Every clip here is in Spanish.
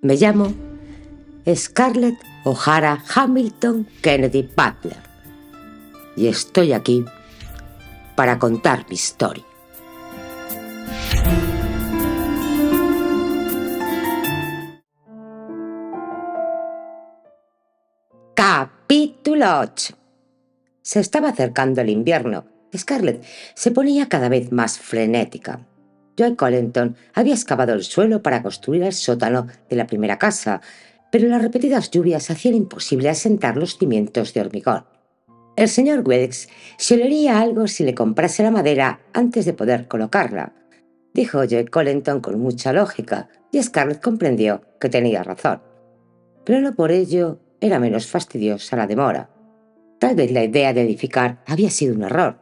Me llamo Scarlett O'Hara Hamilton Kennedy Butler y estoy aquí para contar mi historia. Capítulo 8. Se estaba acercando el invierno. Scarlett se ponía cada vez más frenética. Joe Colenton había excavado el suelo para construir el sótano de la primera casa, pero las repetidas lluvias hacían imposible asentar los cimientos de hormigón. El señor Wilkes se olería algo si le comprase la madera antes de poder colocarla, dijo Joe Colenton con mucha lógica, y Scarlett comprendió que tenía razón. Pero no por ello era menos fastidiosa la demora. Tal vez la idea de edificar había sido un error.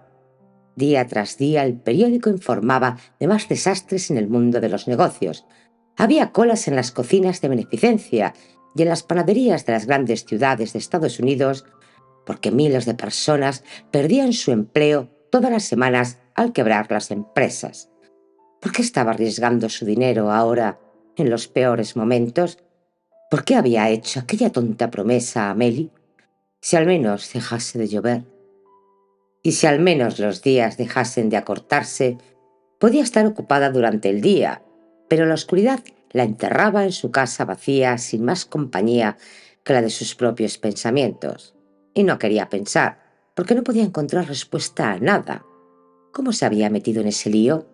Día tras día el periódico informaba de más desastres en el mundo de los negocios. Había colas en las cocinas de beneficencia y en las panaderías de las grandes ciudades de Estados Unidos, porque miles de personas perdían su empleo todas las semanas al quebrar las empresas. ¿Por qué estaba arriesgando su dinero ahora, en los peores momentos? ¿Por qué había hecho aquella tonta promesa a Melly? Si al menos dejase de llover. Y si al menos los días dejasen de acortarse, podía estar ocupada durante el día, pero la oscuridad la encerraba en su casa vacía sin más compañía que la de sus propios pensamientos. Y no quería pensar, porque no podía encontrar respuesta a nada. ¿Cómo se había metido en ese lío?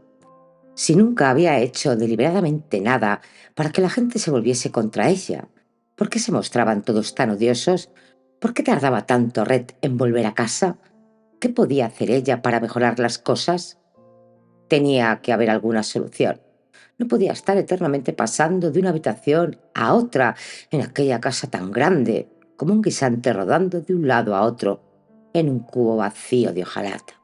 Si nunca había hecho deliberadamente nada para que la gente se volviese contra ella, ¿por qué se mostraban todos tan odiosos? ¿Por qué tardaba tanto Red en volver a casa? ¿Qué podía hacer ella para mejorar las cosas? Tenía que haber alguna solución. No podía estar eternamente pasando de una habitación a otra en aquella casa tan grande, como un guisante rodando de un lado a otro en un cubo vacío de hojalata.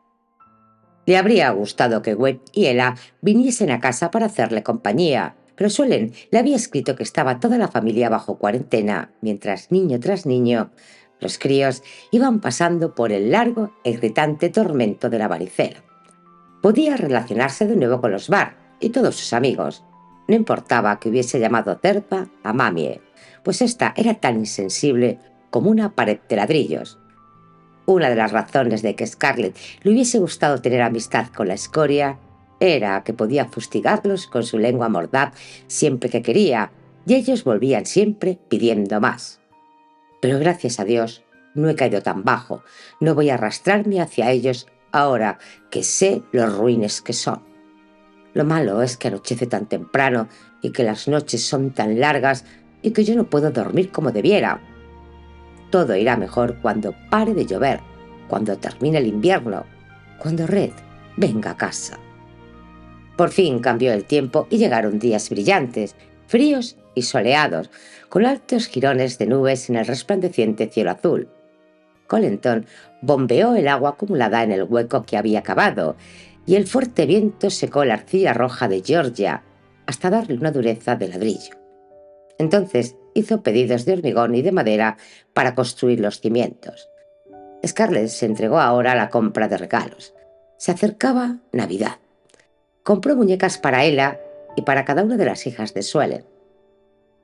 Le habría gustado que Webb y Ella viniesen a casa para hacerle compañía, pero Suelen le había escrito que estaba toda la familia bajo cuarentena, mientras niño tras niño los críos iban pasando por el largo e irritante tormento de la varicela. Podía relacionarse de nuevo con los Barr y todos sus amigos. No importaba que hubiese llamado Terpa a Mamie, pues ésta era tan insensible como una pared de ladrillos. Una de las razones de que Scarlett le hubiese gustado tener amistad con la escoria era que podía fustigarlos con su lengua mordaz siempre que quería, y ellos volvían siempre pidiendo más. Pero gracias a Dios no he caído tan bajo, no voy a arrastrarme hacia ellos ahora que sé lo ruines que son. Lo malo es que anochece tan temprano y que las noches son tan largas y que yo no puedo dormir como debiera. Todo irá mejor cuando pare de llover, cuando termine el invierno, cuando Red venga a casa. Por fin cambió el tiempo y llegaron días brillantes, fríos y soleados, con altos jirones de nubes en el resplandeciente cielo azul. Colenton bombeó el agua acumulada en el hueco que había cavado, y el fuerte viento secó la arcilla roja de Georgia hasta darle una dureza de ladrillo. Entonces hizo pedidos de hormigón y de madera para construir los cimientos. Scarlett se entregó ahora a la compra de regalos. Se acercaba Navidad. Compró muñecas para Ella y para cada una de las hijas de Suelen.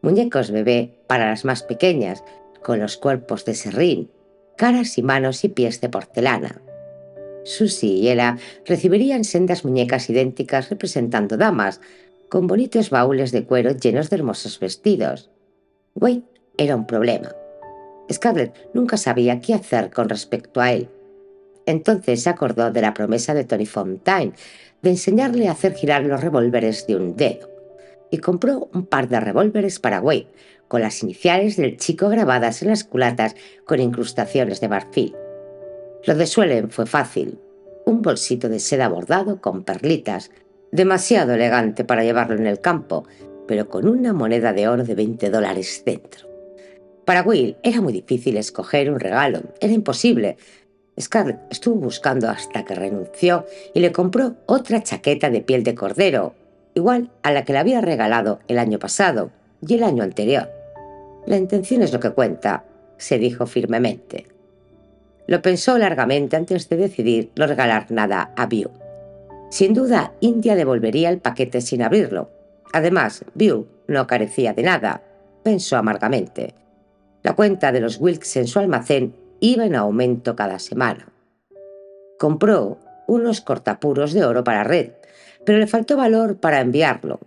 Muñecos bebé para las más pequeñas, con los cuerpos de serrín, caras y manos y pies de porcelana. Susie y Ella recibirían sendas muñecas idénticas representando damas, con bonitos baúles de cuero llenos de hermosos vestidos. Wade era un problema. Scarlett nunca sabía qué hacer con respecto a él. Entonces se acordó de la promesa de Tony Fontaine de enseñarle a hacer girar los revólveres de un dedo, y compró un par de revólveres para Wade, con las iniciales del chico grabadas en las culatas con incrustaciones de marfil. Lo de Suelen fue fácil. Un bolsito de seda bordado con perlitas, demasiado elegante para llevarlo en el campo, pero con una moneda de oro de $20 dentro. Para Will era muy difícil escoger un regalo, era imposible. Scarlett estuvo buscando hasta que renunció y le compró otra chaqueta de piel de cordero, igual a la que le había regalado el año pasado y el año anterior. La intención es lo que cuenta, se dijo firmemente. Lo pensó largamente antes de decidir no regalar nada a Beau. Sin duda, India devolvería el paquete sin abrirlo. Además, Beau no carecía de nada. pensó amargamente. La cuenta de los Wilkes en su almacén iba en aumento cada semana. Compró unos cortapuros de oro para Red, pero le faltó valor para enviarlo.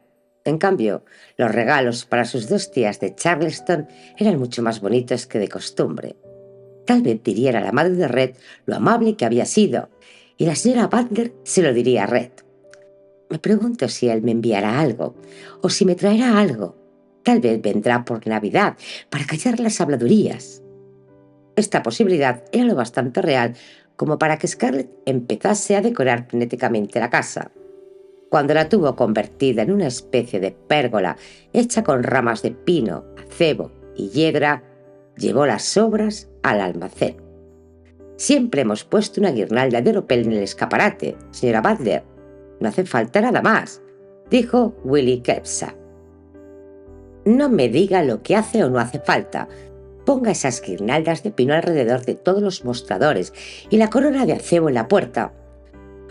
En cambio, los regalos para sus 2 tías de Charleston eran mucho más bonitos que de costumbre. Tal vez diría a la madre de Red lo amable que había sido, y la señora Butler se lo diría a Red. Me pregunto si él me enviará algo, o si me traerá algo. Tal vez vendrá por Navidad para callar las habladurías. Esta posibilidad era lo bastante real como para que Scarlett empezase a decorar frenéticamente la casa. Cuando la tuvo convertida en una especie de pérgola hecha con ramas de pino, acebo y hiedra, llevó las sobras al almacén. Siempre hemos puesto una guirnalda de oropel en el escaparate, señora Butler. No hace falta nada más, dijo Willie Kepsa. No me diga lo que hace o no hace falta. Ponga esas guirnaldas de pino alrededor de todos los mostradores y la corona de acebo en la puerta.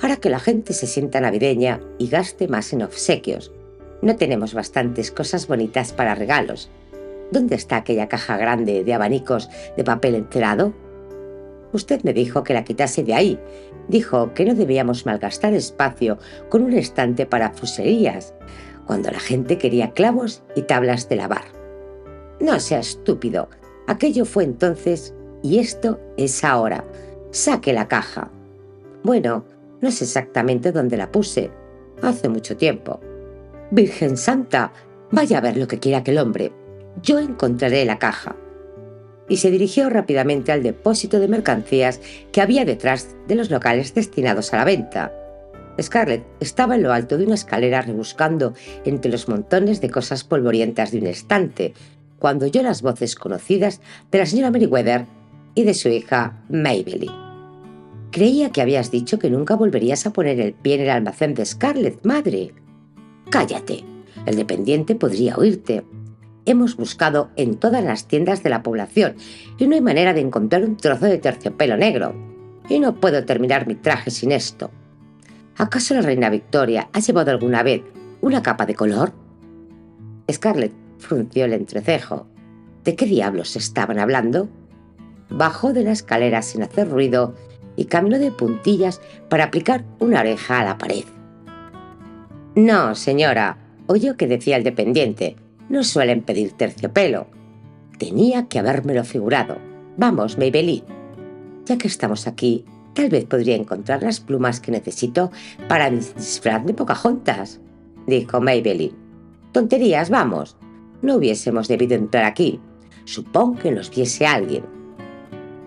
Hará que la gente se sienta navideña y gaste más en obsequios. No tenemos bastantes cosas bonitas para regalos. ¿Dónde está aquella caja grande de abanicos de papel encerado? Usted me dijo que la quitase de ahí. Dijo que no debíamos malgastar espacio con un estante para fuserías, cuando la gente quería clavos y tablas de lavar. No sea estúpido. Aquello fue entonces y esto es ahora. Saque la caja. Bueno, no sé exactamente dónde la puse. Hace mucho tiempo. Virgen Santa, vaya a ver lo que quiera aquel hombre. Yo encontraré la caja. Y se dirigió rápidamente al depósito de mercancías que había detrás de los locales destinados a la venta. Scarlett estaba en lo alto de una escalera rebuscando entre los montones de cosas polvorientas de un estante, cuando oyó las voces conocidas de la señora Merriweather y de su hija Maybelline. Creía que habías dicho que nunca volverías a poner el pie en el almacén de Scarlett, madre. Cállate, el dependiente podría oírte. Hemos buscado en todas las tiendas de la población y no hay manera de encontrar un trozo de terciopelo negro. Y no puedo terminar mi traje sin esto. ¿Acaso la reina Victoria ha llevado alguna vez una capa de color? Scarlett frunció el entrecejo. ¿De qué diablos estaban hablando? Bajó de la escalera sin hacer ruido y caminó de puntillas para aplicar una oreja a la pared. No, señora, oyó que decía el dependiente. No suelen pedir terciopelo. Tenía que habérmelo figurado. Vamos, Maybelline. Ya que estamos aquí, tal vez podría encontrar las plumas que necesito para mi disfraz de Pocahontas, dijo Maybelline. Tonterías, vamos. No hubiésemos debido entrar aquí. Supongo que nos viese alguien.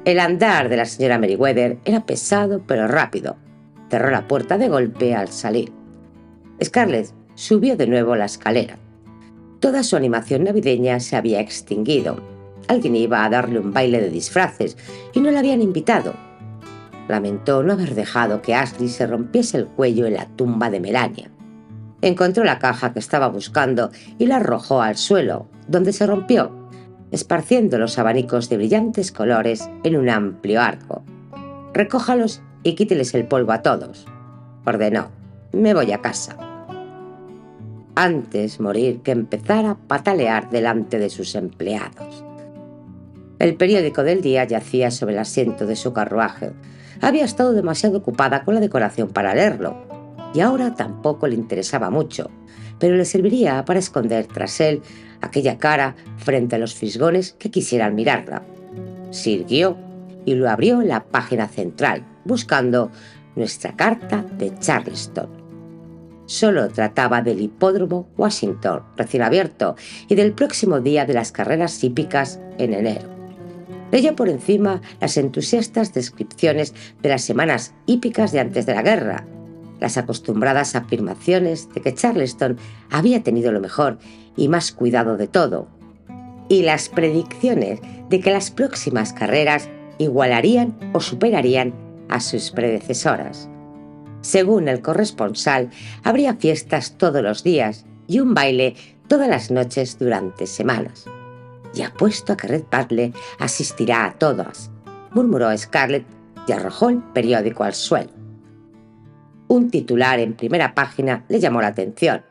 El andar de la señora Merriweather era pesado pero rápido. Cerró la puerta de golpe al salir. Scarlett subió de nuevo la escalera. Toda su animación navideña se había extinguido. Alguien iba a darle un baile de disfraces y no la habían invitado. Lamentó no haber dejado que Ashley se rompiese el cuello en la tumba de Melania. Encontró la caja que estaba buscando y la arrojó al suelo, donde se rompió, esparciendo los abanicos de brillantes colores en un amplio arco. Recójalos y quíteles el polvo a todos, ordenó. Me voy a casa. Antes morir que empezar a patalear delante de sus empleados. El periódico del día yacía sobre el asiento de su carruaje. Había estado demasiado ocupada con la decoración para leerlo, y ahora tampoco le interesaba mucho, pero le serviría para esconder tras él aquella cara frente a los fisgones que quisieran mirarla. Siguió y lo abrió en la página central, buscando nuestra carta de Charleston. Solo trataba del hipódromo Washington recién abierto y del próximo día de las carreras hípicas en enero. Leyó por encima las entusiastas descripciones de las semanas hípicas de antes de la guerra, las acostumbradas afirmaciones de que Charleston había tenido lo mejor y más cuidado de todo, y las predicciones de que las próximas carreras igualarían o superarían a sus predecesoras. Según el corresponsal, habría fiestas todos los días y un baile todas las noches durante semanas. Y apuesto a que Red Butler asistirá a todas, murmuró Scarlett y arrojó el periódico al suelo. Un titular en primera página le llamó la atención.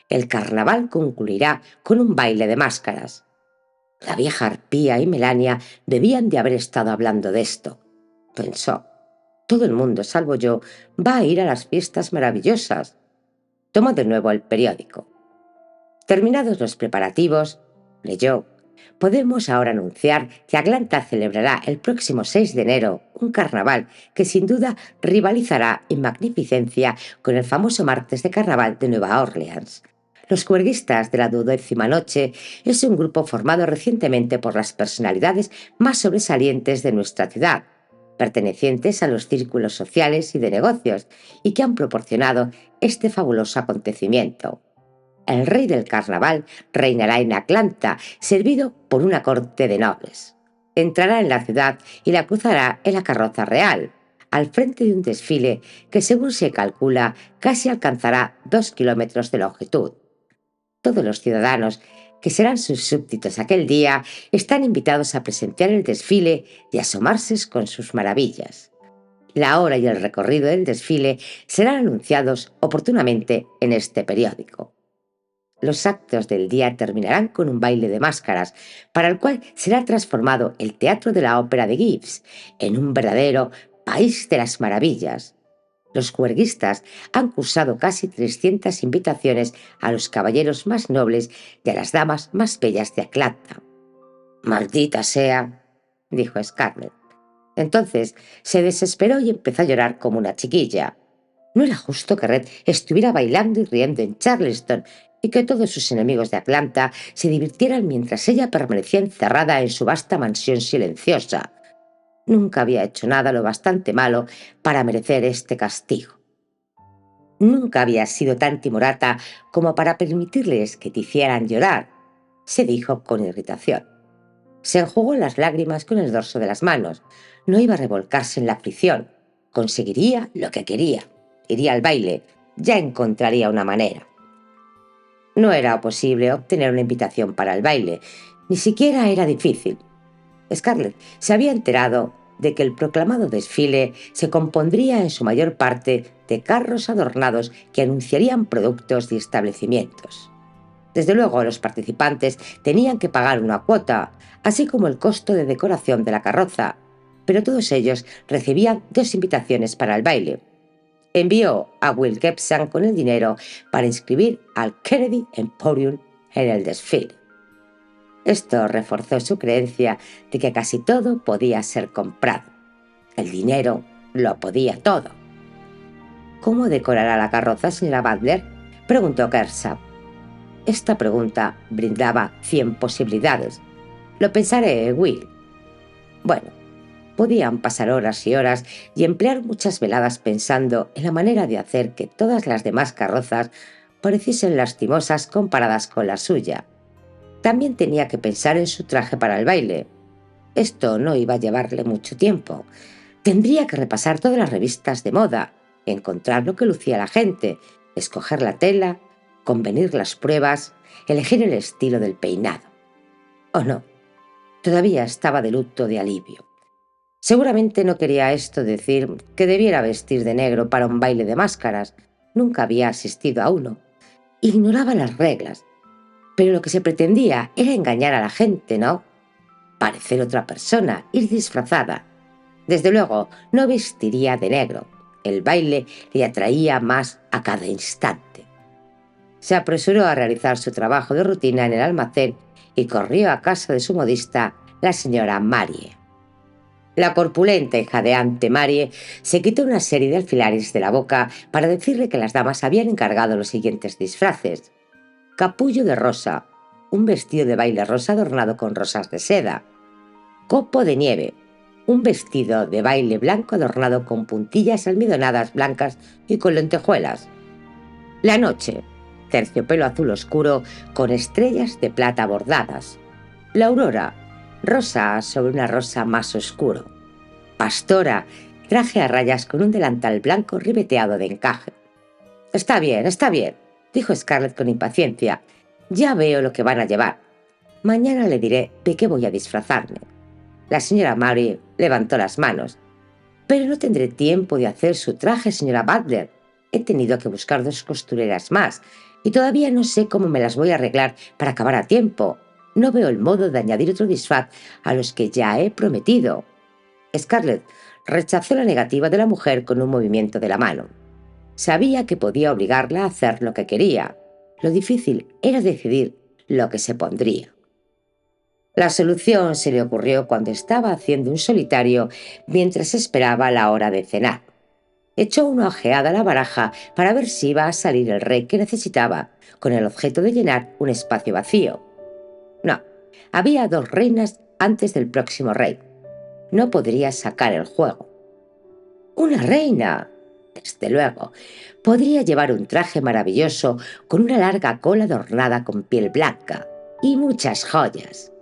El carnaval concluirá con un baile de máscaras. La vieja arpía y Melania debían de haber estado hablando de esto. Pensó, todo el mundo, salvo yo, va a ir a las fiestas maravillosas. Tomó de nuevo el periódico. Terminados los preparativos, leyó: podemos ahora anunciar que Atlanta celebrará el próximo 6 de enero un carnaval que sin duda rivalizará en magnificencia con el famoso martes de carnaval de Nueva Orleans. Los juerguistas de la 12ª noche es un grupo formado recientemente por las personalidades más sobresalientes de nuestra ciudad, pertenecientes a los círculos sociales y de negocios, y que han proporcionado este fabuloso acontecimiento. El rey del carnaval reinará en Atlanta, servido por una corte de nobles. Entrará en la ciudad y la cruzará en la carroza real, al frente de un desfile que, según se calcula, casi alcanzará 2 kilómetros de longitud. Todos los ciudadanos que serán sus súbditos aquel día están invitados a presenciar el desfile y asomarse con sus maravillas. La hora y el recorrido del desfile serán anunciados oportunamente en este periódico. Los actos del día terminarán con un baile de máscaras, para el cual será transformado el Teatro de la Ópera de Gibbs en un verdadero país de las maravillas. Los juerguistas han cursado casi 300 invitaciones a los caballeros más nobles y a las damas más bellas de Atlanta. «Maldita sea», dijo Scarlett. Entonces se desesperó y empezó a llorar como una chiquilla. No era justo que Red estuviera bailando y riendo en Charleston y que todos sus enemigos de Atlanta se divirtieran mientras ella permanecía encerrada en su vasta mansión silenciosa. Nunca había hecho nada lo bastante malo para merecer este castigo. Nunca había sido tan timorata como para permitirles que te hicieran llorar, se dijo con irritación. Se enjugó las lágrimas con el dorso de las manos. No iba a revolcarse en la aflicción. Conseguiría lo que quería. Iría al baile. Ya encontraría una manera. No era posible obtener una invitación para el baile. Ni siquiera era difícil. Scarlett se había enterado de que el proclamado desfile se compondría en su mayor parte de carros adornados que anunciarían productos y establecimientos. Desde luego, los participantes tenían que pagar una cuota, así como el costo de decoración de la carroza, pero todos ellos recibían 2 invitaciones para el baile. Envió a Will Gibson con el dinero para inscribir al Kennedy Emporium en el desfile. Esto reforzó su creencia de que casi todo podía ser comprado. El dinero lo podía todo. «¿Cómo decorará la carroza, señora Butler?», preguntó Kershaw. Esta pregunta brindaba 100 posibilidades. «Lo pensaré, Will». Bueno, podían pasar horas y horas y emplear muchas veladas pensando en la manera de hacer que todas las demás carrozas pareciesen lastimosas comparadas con la suya. También tenía que pensar en su traje para el baile. Esto no iba a llevarle mucho tiempo. Tendría que repasar todas las revistas de moda, encontrar lo que lucía la gente, escoger la tela, convenir las pruebas, elegir el estilo del peinado. Oh no, todavía estaba de luto de alivio. Seguramente no quería esto decir que debiera vestir de negro para un baile de máscaras. Nunca había asistido a uno. Ignoraba las reglas. Pero lo que se pretendía era engañar a la gente, ¿no? Parecer otra persona, ir disfrazada. Desde luego, no vestiría de negro. El baile le atraía más a cada instante. Se apresuró a realizar su trabajo de rutina en el almacén y corrió a casa de su modista, la señora Marie. La corpulenta y jadeante Marie se quitó una serie de alfileres de la boca para decirle que las damas habían encargado los siguientes disfraces: capullo de rosa, un vestido de baile rosa adornado con rosas de seda; copo de nieve, un vestido de baile blanco adornado con puntillas almidonadas blancas y con lentejuelas; la noche, terciopelo azul oscuro con estrellas de plata bordadas; la aurora, rosa sobre una rosa más oscuro; pastora, traje a rayas con un delantal blanco ribeteado de encaje. Está bien, dijo Scarlett con impaciencia. Ya veo lo que van a llevar. Mañana le diré de qué voy a disfrazarme. La señora Mary levantó las manos. Pero no tendré tiempo de hacer su traje, señora Butler. He tenido que buscar 2 costureras más y todavía no sé cómo me las voy a arreglar para acabar a tiempo. no veo el modo de añadir otro disfraz a los que ya he prometido». Scarlett rechazó la negativa de la mujer con un movimiento de la mano. Sabía que podía obligarla a hacer lo que quería. Lo difícil era decidir lo que se pondría. La solución se le ocurrió cuando estaba haciendo un solitario mientras esperaba la hora de cenar. Echó una ojeada a la baraja para ver si iba a salir el rey que necesitaba, con el objeto de llenar un espacio vacío. No, había 2 reinas antes del próximo rey. No podría sacar el juego. ¡Una reina! Desde luego, podría llevar un traje maravilloso con una larga cola adornada con piel blanca y muchas joyas.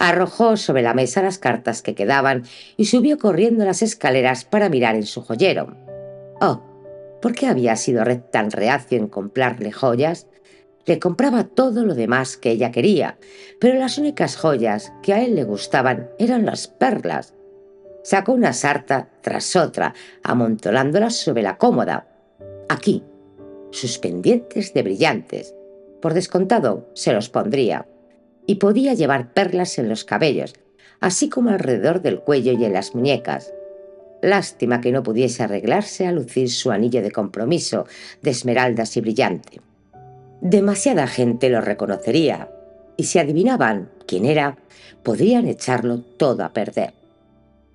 Arrojó sobre la mesa las cartas que quedaban y subió corriendo las escaleras para mirar en su joyero. Oh, ¿por qué había sido Red tan reacio en comprarle joyas? Le compraba todo lo demás que ella quería, pero las únicas joyas que a él le gustaban eran las perlas. Sacó una sarta tras otra, amontonándolas sobre la cómoda. Aquí, sus pendientes de brillantes. Por descontado, se los pondría. Y podía llevar perlas en los cabellos, así como alrededor del cuello y en las muñecas. Lástima que no pudiese arreglarse a lucir su anillo de compromiso de esmeraldas y brillante. Demasiada gente lo reconocería, y si adivinaban quién era, podrían echarlo todo a perder.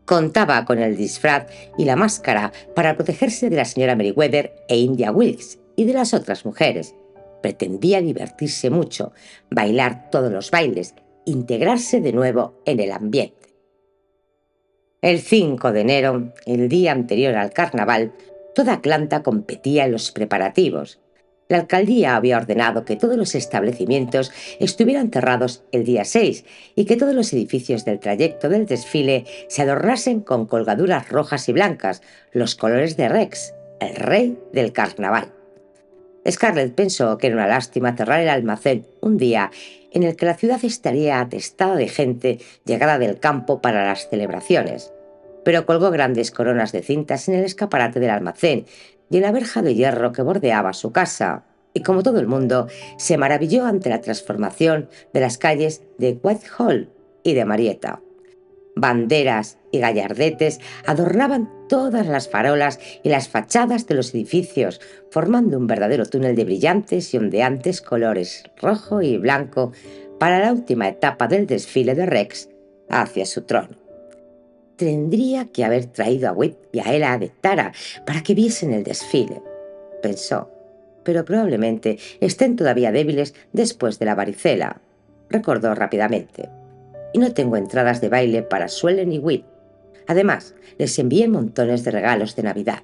Contaba con el disfraz y la máscara para protegerse de la señora Merryweather e India Wilkes y de las otras mujeres. Pretendía divertirse mucho, bailar todos los bailes, integrarse de nuevo en el ambiente. El 5 de enero, el día anterior al carnaval, toda Atlanta competía en los preparativos. La alcaldía había ordenado que todos los establecimientos estuvieran cerrados el día 6 y que todos los edificios del trayecto del desfile se adornasen con colgaduras rojas y blancas, los colores de Rex, el rey del carnaval. Scarlett pensó que era una lástima cerrar el almacén un día en el que la ciudad estaría atestada de gente llegada del campo para las celebraciones, pero colgó grandes coronas de cintas en el escaparate del almacén y en la verja de hierro que bordeaba su casa, y como todo el mundo, se maravilló ante la transformación de las calles de Whitehall y de Marietta. Banderas y gallardetes adornaban todas las farolas y las fachadas de los edificios, formando un verdadero túnel de brillantes y ondeantes colores rojo y blanco para la última etapa del desfile de Rex hacia su trono. Tendría que haber traído a Whit y a Ella de Tara para que viesen el desfile, pensó, pero probablemente estén todavía débiles después de la varicela, recordó rápidamente. Y no tengo entradas de baile para Suellen y Whit. Además, les envié montones de regalos de Navidad.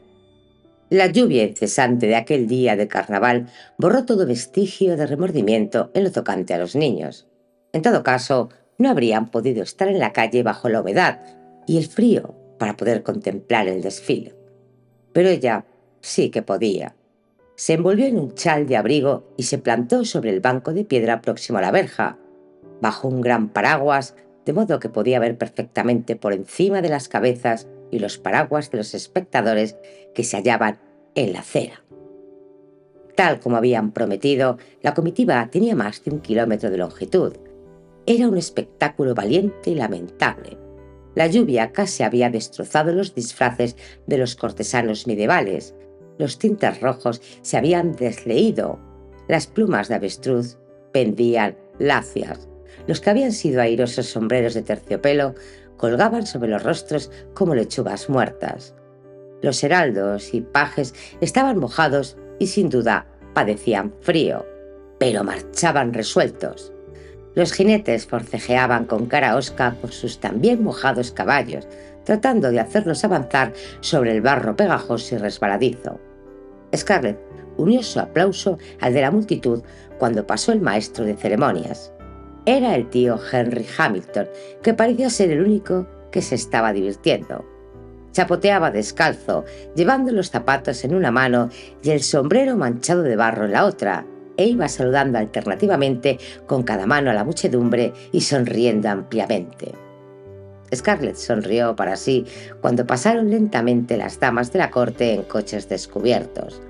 La lluvia incesante de aquel día de carnaval borró todo vestigio de remordimiento en lo tocante a los niños. En todo caso, no habrían podido estar en la calle bajo la humedad y el frío para poder contemplar el desfile. Pero ella sí que podía. Se envolvió en un chal de abrigo y se plantó sobre el banco de piedra próximo a la verja, bajo un gran paraguas, de modo que podía ver perfectamente por encima de las cabezas y los paraguas de los espectadores que se hallaban en la acera. Tal como habían prometido, la comitiva tenía más de 1 kilómetro de longitud. Era un espectáculo valiente y lamentable. La lluvia casi había destrozado los disfraces de los cortesanos medievales. Los tintes rojos se habían desleído. Las plumas de avestruz pendían lacias. Los que habían sido airosos sombreros de terciopelo colgaban sobre los rostros como lechugas muertas. Los heraldos y pajes estaban mojados y sin duda padecían frío, pero marchaban resueltos. Los jinetes forcejeaban con cara hosca por sus también mojados caballos, tratando de hacerlos avanzar sobre el barro pegajoso y resbaladizo. Scarlett unió su aplauso al de la multitud cuando pasó el maestro de ceremonias. Era el tío Henry Hamilton, que parecía ser el único que se estaba divirtiendo. Chapoteaba descalzo, llevando los zapatos en una mano y el sombrero manchado de barro en la otra, e iba saludando alternativamente con cada mano a la muchedumbre y sonriendo ampliamente. Scarlett sonrió para sí cuando pasaron lentamente las damas de la corte en coches descubiertos.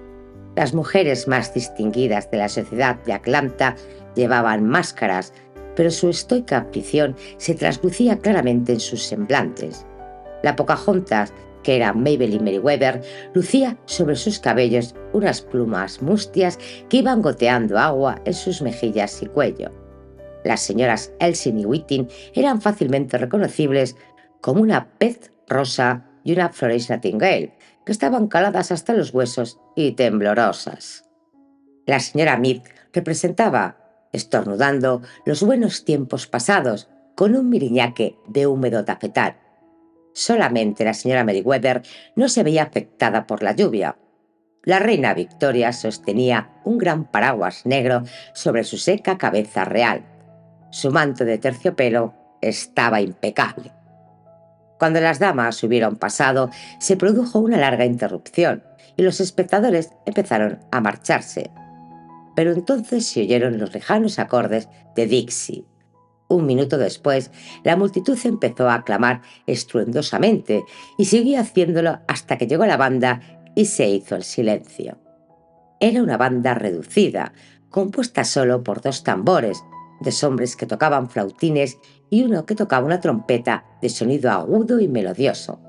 Las mujeres más distinguidas de la sociedad de Atlanta llevaban máscaras, pero su estoica ambición se traslucía claramente en sus semblantes. La Pocahontas, que era Maybelline Merriweather, lucía sobre sus cabellos unas plumas mustias que iban goteando agua en sus mejillas y cuello. Las señoras Elsin y Whiting eran fácilmente reconocibles como una pez rosa y una Florence Nightingale, que estaban caladas hasta los huesos y temblorosas. La señora Mead representaba, estornudando, los buenos tiempos pasados con un miriñaque de húmedo tafetán. Solamente la señora Merriweather no se veía afectada por la lluvia. La reina Victoria sostenía un gran paraguas negro sobre su seca cabeza real. Su manto de terciopelo estaba impecable. Cuando las damas hubieron pasado, se produjo una larga interrupción y los espectadores empezaron a marcharse. Pero entonces se oyeron los lejanos acordes de Dixie. Un minuto después, la multitud empezó a aclamar estruendosamente y siguió haciéndolo hasta que llegó la banda y se hizo el silencio. Era una banda reducida, compuesta solo por 2 tambores, 2 hombres que tocaban flautines y uno que tocaba una trompeta de sonido agudo y melodioso.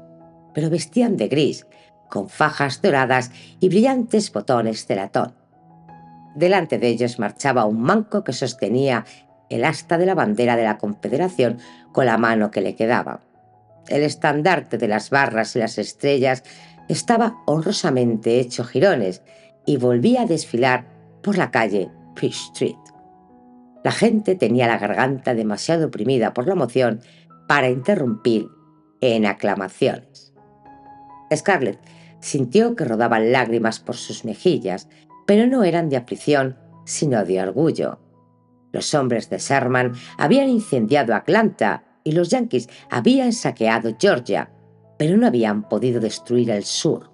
Pero vestían de gris, con fajas doradas y brillantes botones de latón. Delante de ellos marchaba un manco que sostenía el asta de la bandera de la Confederación con la mano que le quedaba. El estandarte de las barras y las estrellas estaba honrosamente hecho jirones y volvía a desfilar por la calle Peach Street. La gente tenía la garganta demasiado oprimida por la emoción para interrumpir en aclamaciones. Scarlett sintió que rodaban lágrimas por sus mejillas, pero no eran de aflicción, sino de orgullo. Los hombres de Sherman habían incendiado Atlanta y los yanquis habían saqueado Georgia, pero no habían podido destruir el sur.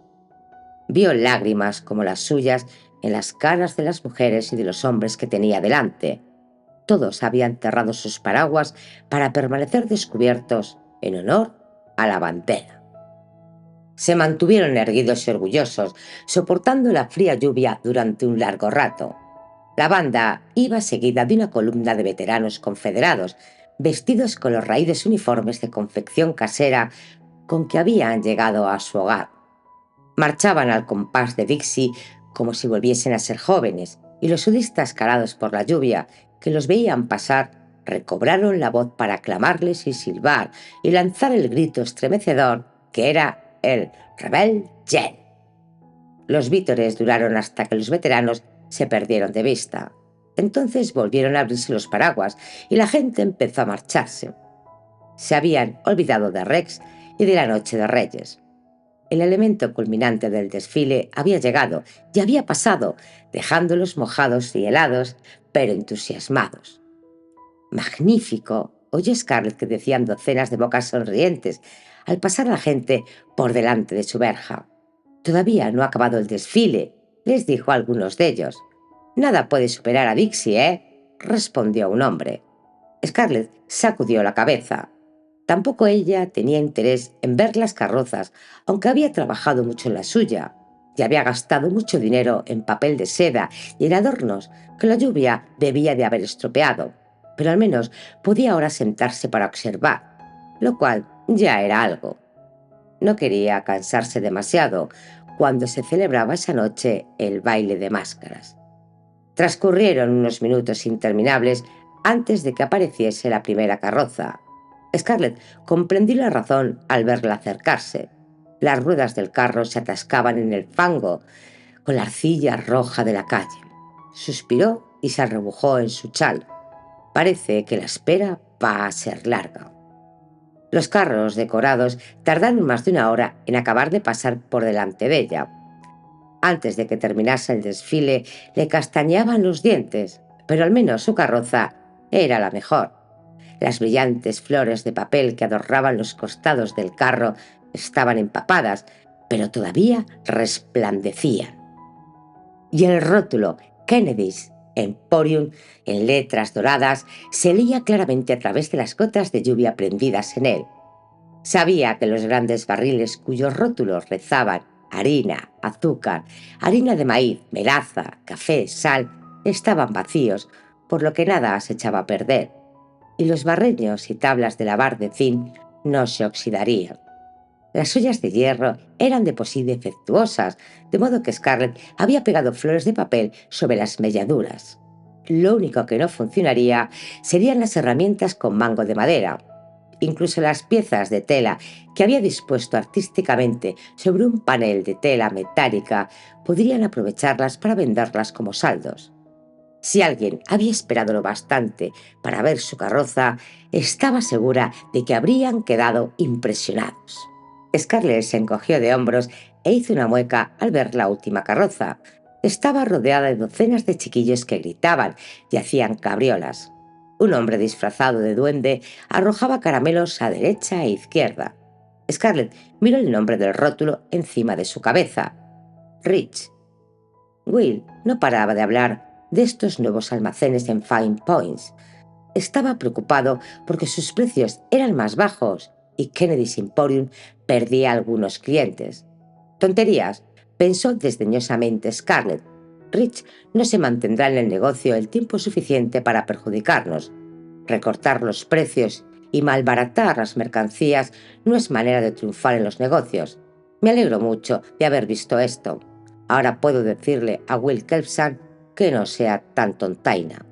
Vio lágrimas como las suyas en las caras de las mujeres y de los hombres que tenía delante. Todos habían cerrado sus paraguas para permanecer descubiertos en honor a la bandera. Se mantuvieron erguidos y orgullosos, soportando la fría lluvia durante un largo rato. La banda iba seguida de una columna de veteranos confederados, vestidos con los raíces uniformes de confección casera con que habían llegado a su hogar. Marchaban al compás de Dixie como si volviesen a ser jóvenes, y los sudistas calados por la lluvia, que los veían pasar, recobraron la voz para aclamarles y silbar y lanzar el grito estremecedor que era el Rebel Yell. Los vítores duraron hasta que los veteranos se perdieron de vista. Entonces volvieron a abrirse los paraguas y la gente empezó a marcharse. Se habían olvidado de Rex y de la Noche de Reyes. El elemento culminante del desfile había llegado y había pasado, dejándolos mojados y helados, pero entusiasmados. «Magnífico», oyó Scarlett que decían docenas de bocas sonrientes al pasar la gente por delante de su verja. «Todavía no ha acabado el desfile», les dijo a algunos de ellos. «Nada puede superar a Dixie, ¿eh?», respondió un hombre. Scarlett sacudió la cabeza. Tampoco ella tenía interés en ver las carrozas, aunque había trabajado mucho en la suya y había gastado mucho dinero en papel de seda y en adornos que la lluvia debía de haber estropeado, pero al menos podía ahora sentarse para observar, lo cual ya era algo. No quería cansarse demasiado cuando se celebraba esa noche el baile de máscaras. Transcurrieron unos minutos interminables antes de que apareciese la primera carroza. Scarlett comprendió la razón al verla acercarse. Las ruedas del carro se atascaban en el fango con la arcilla roja de la calle. Suspiró y se arrebujó en su chal. Parece que la espera va a ser larga. Los carros decorados tardaron más de 1 hora en acabar de pasar por delante de ella. Antes de que terminase el desfile, le castañeaban los dientes, pero al menos su carroza era la mejor. Las brillantes flores de papel que adornaban los costados del carro estaban empapadas, pero todavía resplandecían. Y el rótulo Kennedy's Emporium, en letras doradas, se leía claramente a través de las gotas de lluvia prendidas en él. Sabía que los grandes barriles cuyos rótulos rezaban harina, azúcar, harina de maíz, melaza, café, sal, estaban vacíos, por lo que nada se echaba a perder. y los barreños y tablas de lavar de zinc no se oxidarían. Las ollas de hierro eran de por sí defectuosas, de modo que Scarlett había pegado flores de papel sobre las melladuras. Lo único que no funcionaría serían las herramientas con mango de madera. Incluso las piezas de tela que había dispuesto artísticamente sobre un panel de tela metálica podrían aprovecharlas para venderlas como saldos. Si alguien había esperado lo bastante para ver su carroza, estaba segura de que habrían quedado impresionados. Scarlett se encogió de hombros e hizo una mueca al ver la última carroza. Estaba rodeada de docenas de chiquillos que gritaban y hacían cabriolas. Un hombre disfrazado de duende arrojaba caramelos a derecha e izquierda. Scarlett miró el nombre del rótulo encima de su cabeza: Rich. Will no paraba de hablar de estos nuevos almacenes en Fine Points. Estaba preocupado porque sus precios eran más bajos y Kennedy's Emporium perdía algunos clientes. Tonterías, pensó desdeñosamente Scarlett. Rich no se mantendrá en el negocio el tiempo suficiente para perjudicarnos. Recortar los precios y malbaratar las mercancías no es manera de triunfar en los negocios. Me alegro mucho de haber visto esto. Ahora puedo decirle a Will Kelpsand que no sea tan tontaina.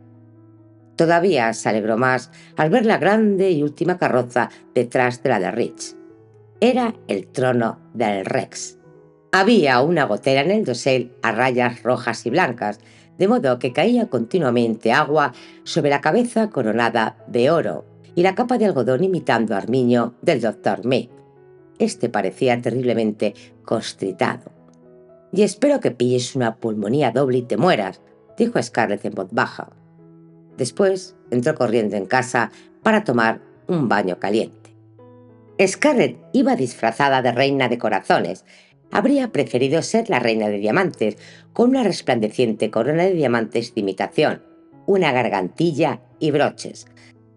Todavía se alegró más al ver la grande y última carroza detrás de la de Rich. Era el trono del Rex. Había una gotera en el dosel a rayas rojas y blancas, de modo que caía continuamente agua sobre la cabeza coronada de oro y la capa de algodón imitando armiño del Dr. Mead. Este parecía terriblemente constritado. «Y espero que pilles una pulmonía doble y te mueras», dijo Scarlett en voz baja. Después entró corriendo en casa para tomar un baño caliente. Scarlett iba disfrazada de reina de corazones. Habría preferido ser la reina de diamantes, con una resplandeciente corona de diamantes de imitación, una gargantilla y broches.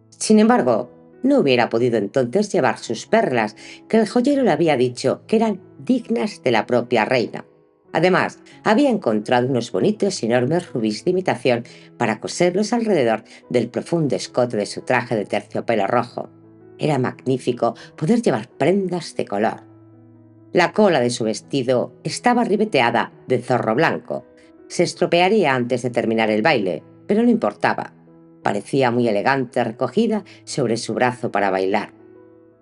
Sin embargo, no hubiera podido entonces llevar sus perlas, que el joyero le había dicho que eran dignas de la propia reina. Además, había encontrado unos bonitos y enormes rubíes de imitación para coserlos alrededor del profundo escote de su traje de terciopelo rojo. Era magnífico poder llevar prendas de color. La cola de su vestido estaba ribeteada de zorro blanco. Se estropearía antes de terminar el baile, pero no importaba. Parecía muy elegante recogida sobre su brazo para bailar.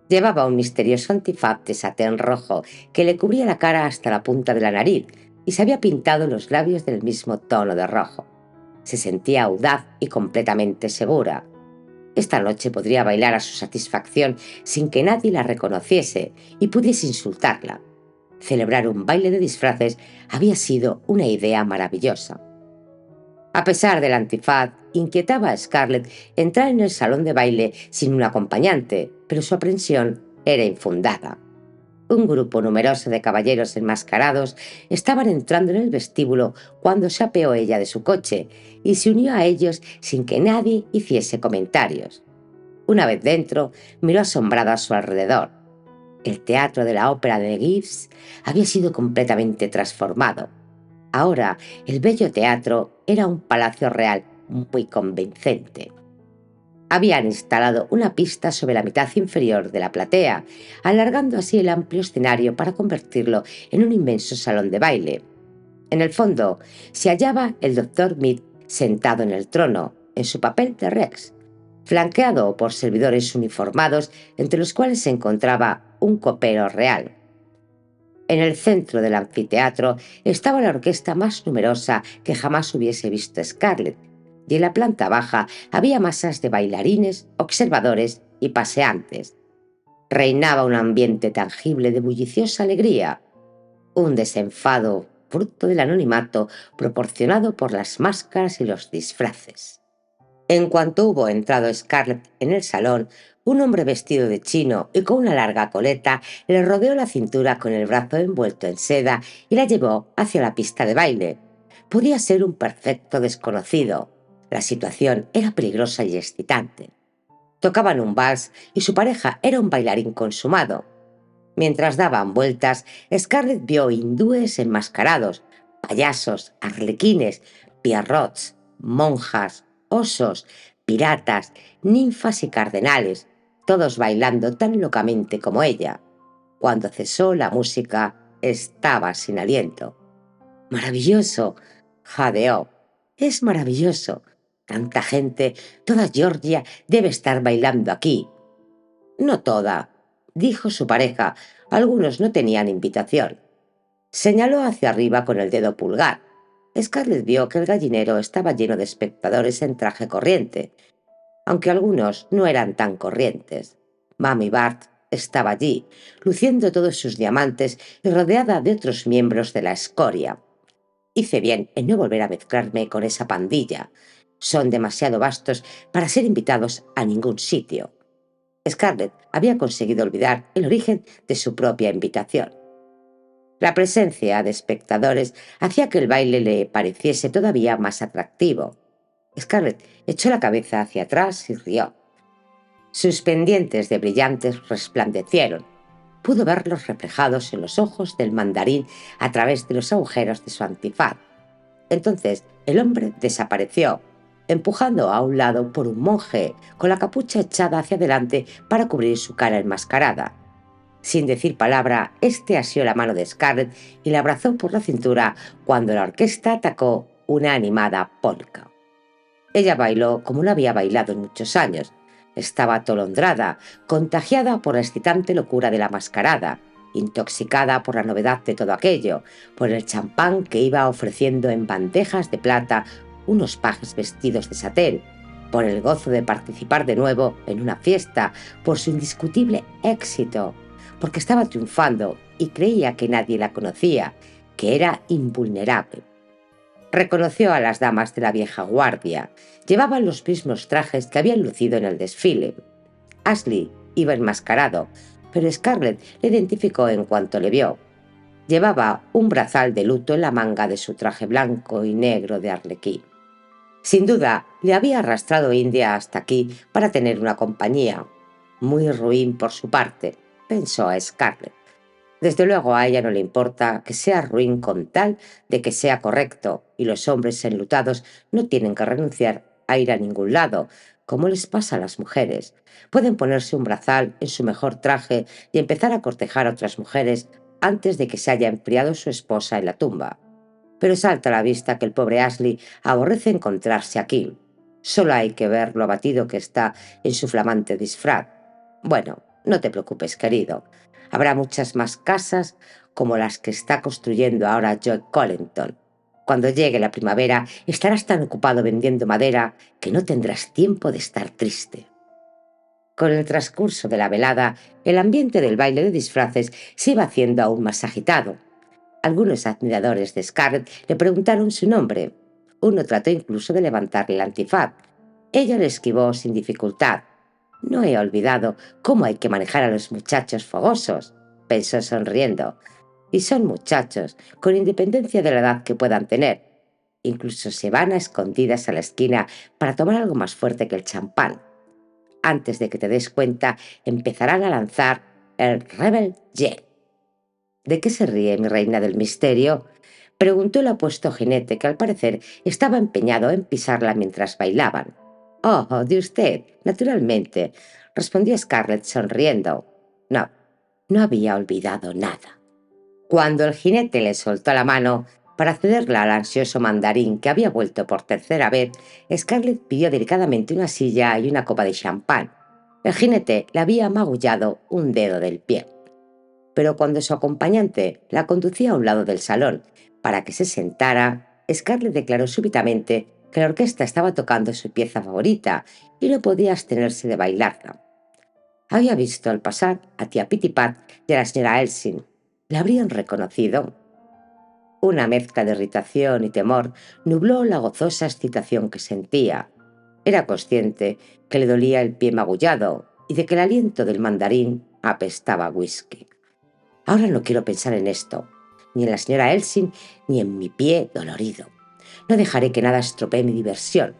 Llevaba un misterioso antifaz de satén rojo que le cubría la cara hasta la punta de la nariz y se había pintado los labios del mismo tono de rojo. Se sentía audaz y completamente segura. Esta noche podría bailar a su satisfacción sin que nadie la reconociese y pudiese insultarla. Celebrar un baile de disfraces había sido una idea maravillosa. A pesar del antifaz, inquietaba a Scarlett entrar en el salón de baile sin un acompañante, pero su aprensión era infundada. Un grupo numeroso de caballeros enmascarados estaban entrando en el vestíbulo cuando se apeó ella de su coche y se unió a ellos sin que nadie hiciese comentarios. Una vez dentro, miró asombrada a su alrededor. El teatro de la ópera de Gibbs había sido completamente transformado. Ahora, el bello teatro era un palacio real muy convincente. Habían instalado una pista sobre la mitad inferior de la platea, alargando así el amplio escenario para convertirlo en un inmenso salón de baile. En el fondo se hallaba el Dr. Mead sentado en el trono, en su papel de Rex, flanqueado por servidores uniformados, entre los cuales se encontraba un copero real. En el centro del anfiteatro estaba la orquesta más numerosa que jamás hubiese visto Scarlett, y en la planta baja había masas de bailarines, observadores y paseantes. Reinaba un ambiente tangible de bulliciosa alegría, un desenfado fruto del anonimato proporcionado por las máscaras y los disfraces. En cuanto hubo entrado Scarlett en el salón, un hombre vestido de chino y con una larga coleta le rodeó la cintura con el brazo envuelto en seda y la llevó hacia la pista de baile. Podía ser un perfecto desconocido. La situación era peligrosa y excitante. Tocaban un vals y su pareja era un bailarín consumado. Mientras daban vueltas, Scarlett vio hindúes enmascarados, payasos, arlequines, pierrots, monjas, osos, piratas, ninfas y cardenales, todos bailando tan locamente como ella. Cuando cesó la música, estaba sin aliento. «Maravilloso», jadeó. «Es maravilloso. Tanta gente, toda Georgia debe estar bailando aquí». «No toda», dijo su pareja. «Algunos no tenían invitación». Señaló hacia arriba con el dedo pulgar. Scarlett vio que el gallinero estaba lleno de espectadores en traje corriente, aunque algunos no eran tan corrientes. Mami Bart estaba allí, luciendo todos sus diamantes y rodeada de otros miembros de la escoria. Hice bien en no volver a mezclarme con esa pandilla. Son demasiado vastos para ser invitados a ningún sitio. Scarlett había conseguido olvidar el origen de su propia invitación. La presencia de espectadores hacía que el baile le pareciese todavía más atractivo. Scarlett echó la cabeza hacia atrás y rió. Sus pendientes de brillantes resplandecieron. Pudo verlos reflejados en los ojos del mandarín a través de los agujeros de su antifaz. Entonces el hombre desapareció, empujado a un lado por un monje con la capucha echada hacia adelante para cubrir su cara enmascarada. Sin decir palabra, este asió la mano de Scarlett y la abrazó por la cintura cuando la orquesta atacó una animada polka. Ella bailó como no había bailado en muchos años. Estaba atolondrada, contagiada por la excitante locura de la mascarada, intoxicada por la novedad de todo aquello, por el champán que iba ofreciendo en bandejas de plata unos pajes vestidos de satén, por el gozo de participar de nuevo en una fiesta, por su indiscutible éxito, porque estaba triunfando y creía que nadie la conocía, que era invulnerable. Reconoció a las damas de la vieja guardia. Llevaban los mismos trajes que habían lucido en el desfile. Ashley iba enmascarado, pero Scarlett le identificó en cuanto le vio. Llevaba un brazal de luto en la manga de su traje blanco y negro de arlequín. Sin duda, le había arrastrado India hasta aquí para tener una compañía. Muy ruin por su parte, pensó a Scarlett. Desde luego a ella no le importa que sea ruin con tal de que sea correcto, y los hombres enlutados no tienen que renunciar a ir a ningún lado, como les pasa a las mujeres. Pueden ponerse un brazal en su mejor traje y empezar a cortejar a otras mujeres antes de que se haya enfriado su esposa en la tumba. Pero salta a la vista que el pobre Ashley aborrece encontrarse aquí. Solo hay que ver lo abatido que está en su flamante disfraz. Bueno, no te preocupes, querido. Habrá muchas más casas como las que está construyendo ahora Joe Colenton. Cuando llegue la primavera estarás tan ocupado vendiendo madera que no tendrás tiempo de estar triste. Con el transcurso de la velada, el ambiente del baile de disfraces se iba haciendo aún más agitado. Algunos admiradores de Scarlett le preguntaron su nombre. Uno trató incluso de levantarle el antifaz. Ella le esquivó sin dificultad. «No he olvidado cómo hay que manejar a los muchachos fogosos», pensó sonriendo. «Y son muchachos, con independencia de la edad que puedan tener. Incluso se van a escondidas a la esquina para tomar algo más fuerte que el champán. Antes de que te des cuenta, empezarán a lanzar el Rebel Jet». «¿De qué se ríe mi reina del misterio?», preguntó el apuesto jinete, que al parecer estaba empeñado en pisarla mientras bailaban. «Oh, de usted, naturalmente», respondió Scarlett sonriendo. No, no había olvidado nada. Cuando el jinete le soltó la mano para cederla al ansioso mandarín, que había vuelto por tercera vez, Scarlett pidió delicadamente una silla y una copa de champán. El jinete le había magullado un dedo del pie. Pero cuando su acompañante la conducía a un lado del salón para que se sentara, Scarlett declaró súbitamente que la orquesta estaba tocando su pieza favorita y no podía abstenerse de bailarla. Había visto al pasar a tía Pittipat y a la señora Elsin. ¿La habrían reconocido? Una mezcla de irritación y temor nubló la gozosa excitación que sentía. Era consciente que le dolía el pie magullado y de que el aliento del mandarín apestaba a whisky. «Ahora no quiero pensar en esto, ni en la señora Elsin, ni en mi pie dolorido. No dejaré que nada estropee mi diversión».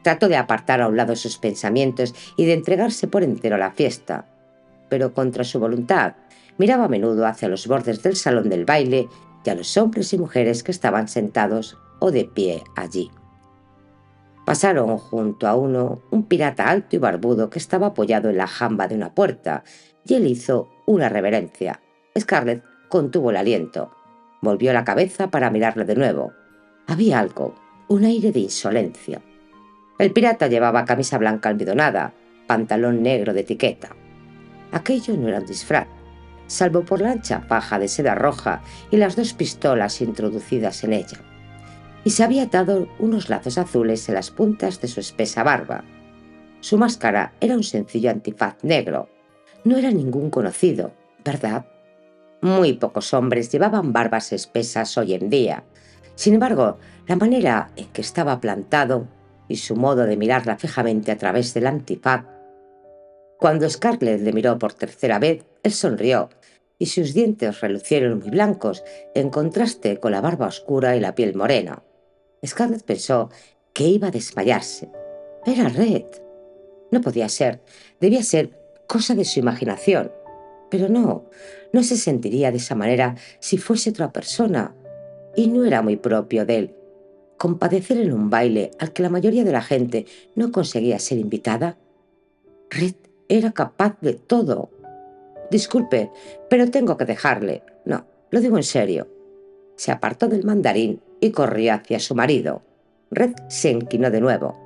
Trató de apartar a un lado sus pensamientos y de entregarse por entero a la fiesta, pero contra su voluntad miraba a menudo hacia los bordes del salón del baile y a los hombres y mujeres que estaban sentados o de pie allí. Pasaron junto a un pirata alto y barbudo que estaba apoyado en la jamba de una puerta, y él hizo una reverencia. Scarlett contuvo el aliento. Volvió la cabeza para mirarle de nuevo. Había algo, un aire de insolencia. El pirata llevaba camisa blanca almidonada, pantalón negro de etiqueta. Aquello no era un disfraz, salvo por la ancha faja de seda roja y las 2 pistolas introducidas en ella. Y se había atado unos lazos azules en las puntas de su espesa barba. Su máscara era un sencillo antifaz negro. No era ningún conocido, ¿verdad? Muy pocos hombres llevaban barbas espesas hoy en día. Sin embargo, la manera en que estaba plantado y su modo de mirarla fijamente a través del antifaz. Cuando Scarlett le miró por tercera vez, él sonrió y sus dientes relucieron muy blancos en contraste con la barba oscura y la piel morena. Scarlett pensó que iba a desmayarse. Era Red. No podía ser. Debía ser cosa de su imaginación. Pero no se sentiría de esa manera si fuese otra persona. Y no era muy propio de él compadecer en un baile al que la mayoría de la gente no conseguía ser invitada. Red era capaz de todo. Disculpe, pero tengo que dejarle. No, lo digo en serio. Se apartó del mandarín y corrió hacia su marido. Red se inclinó de nuevo.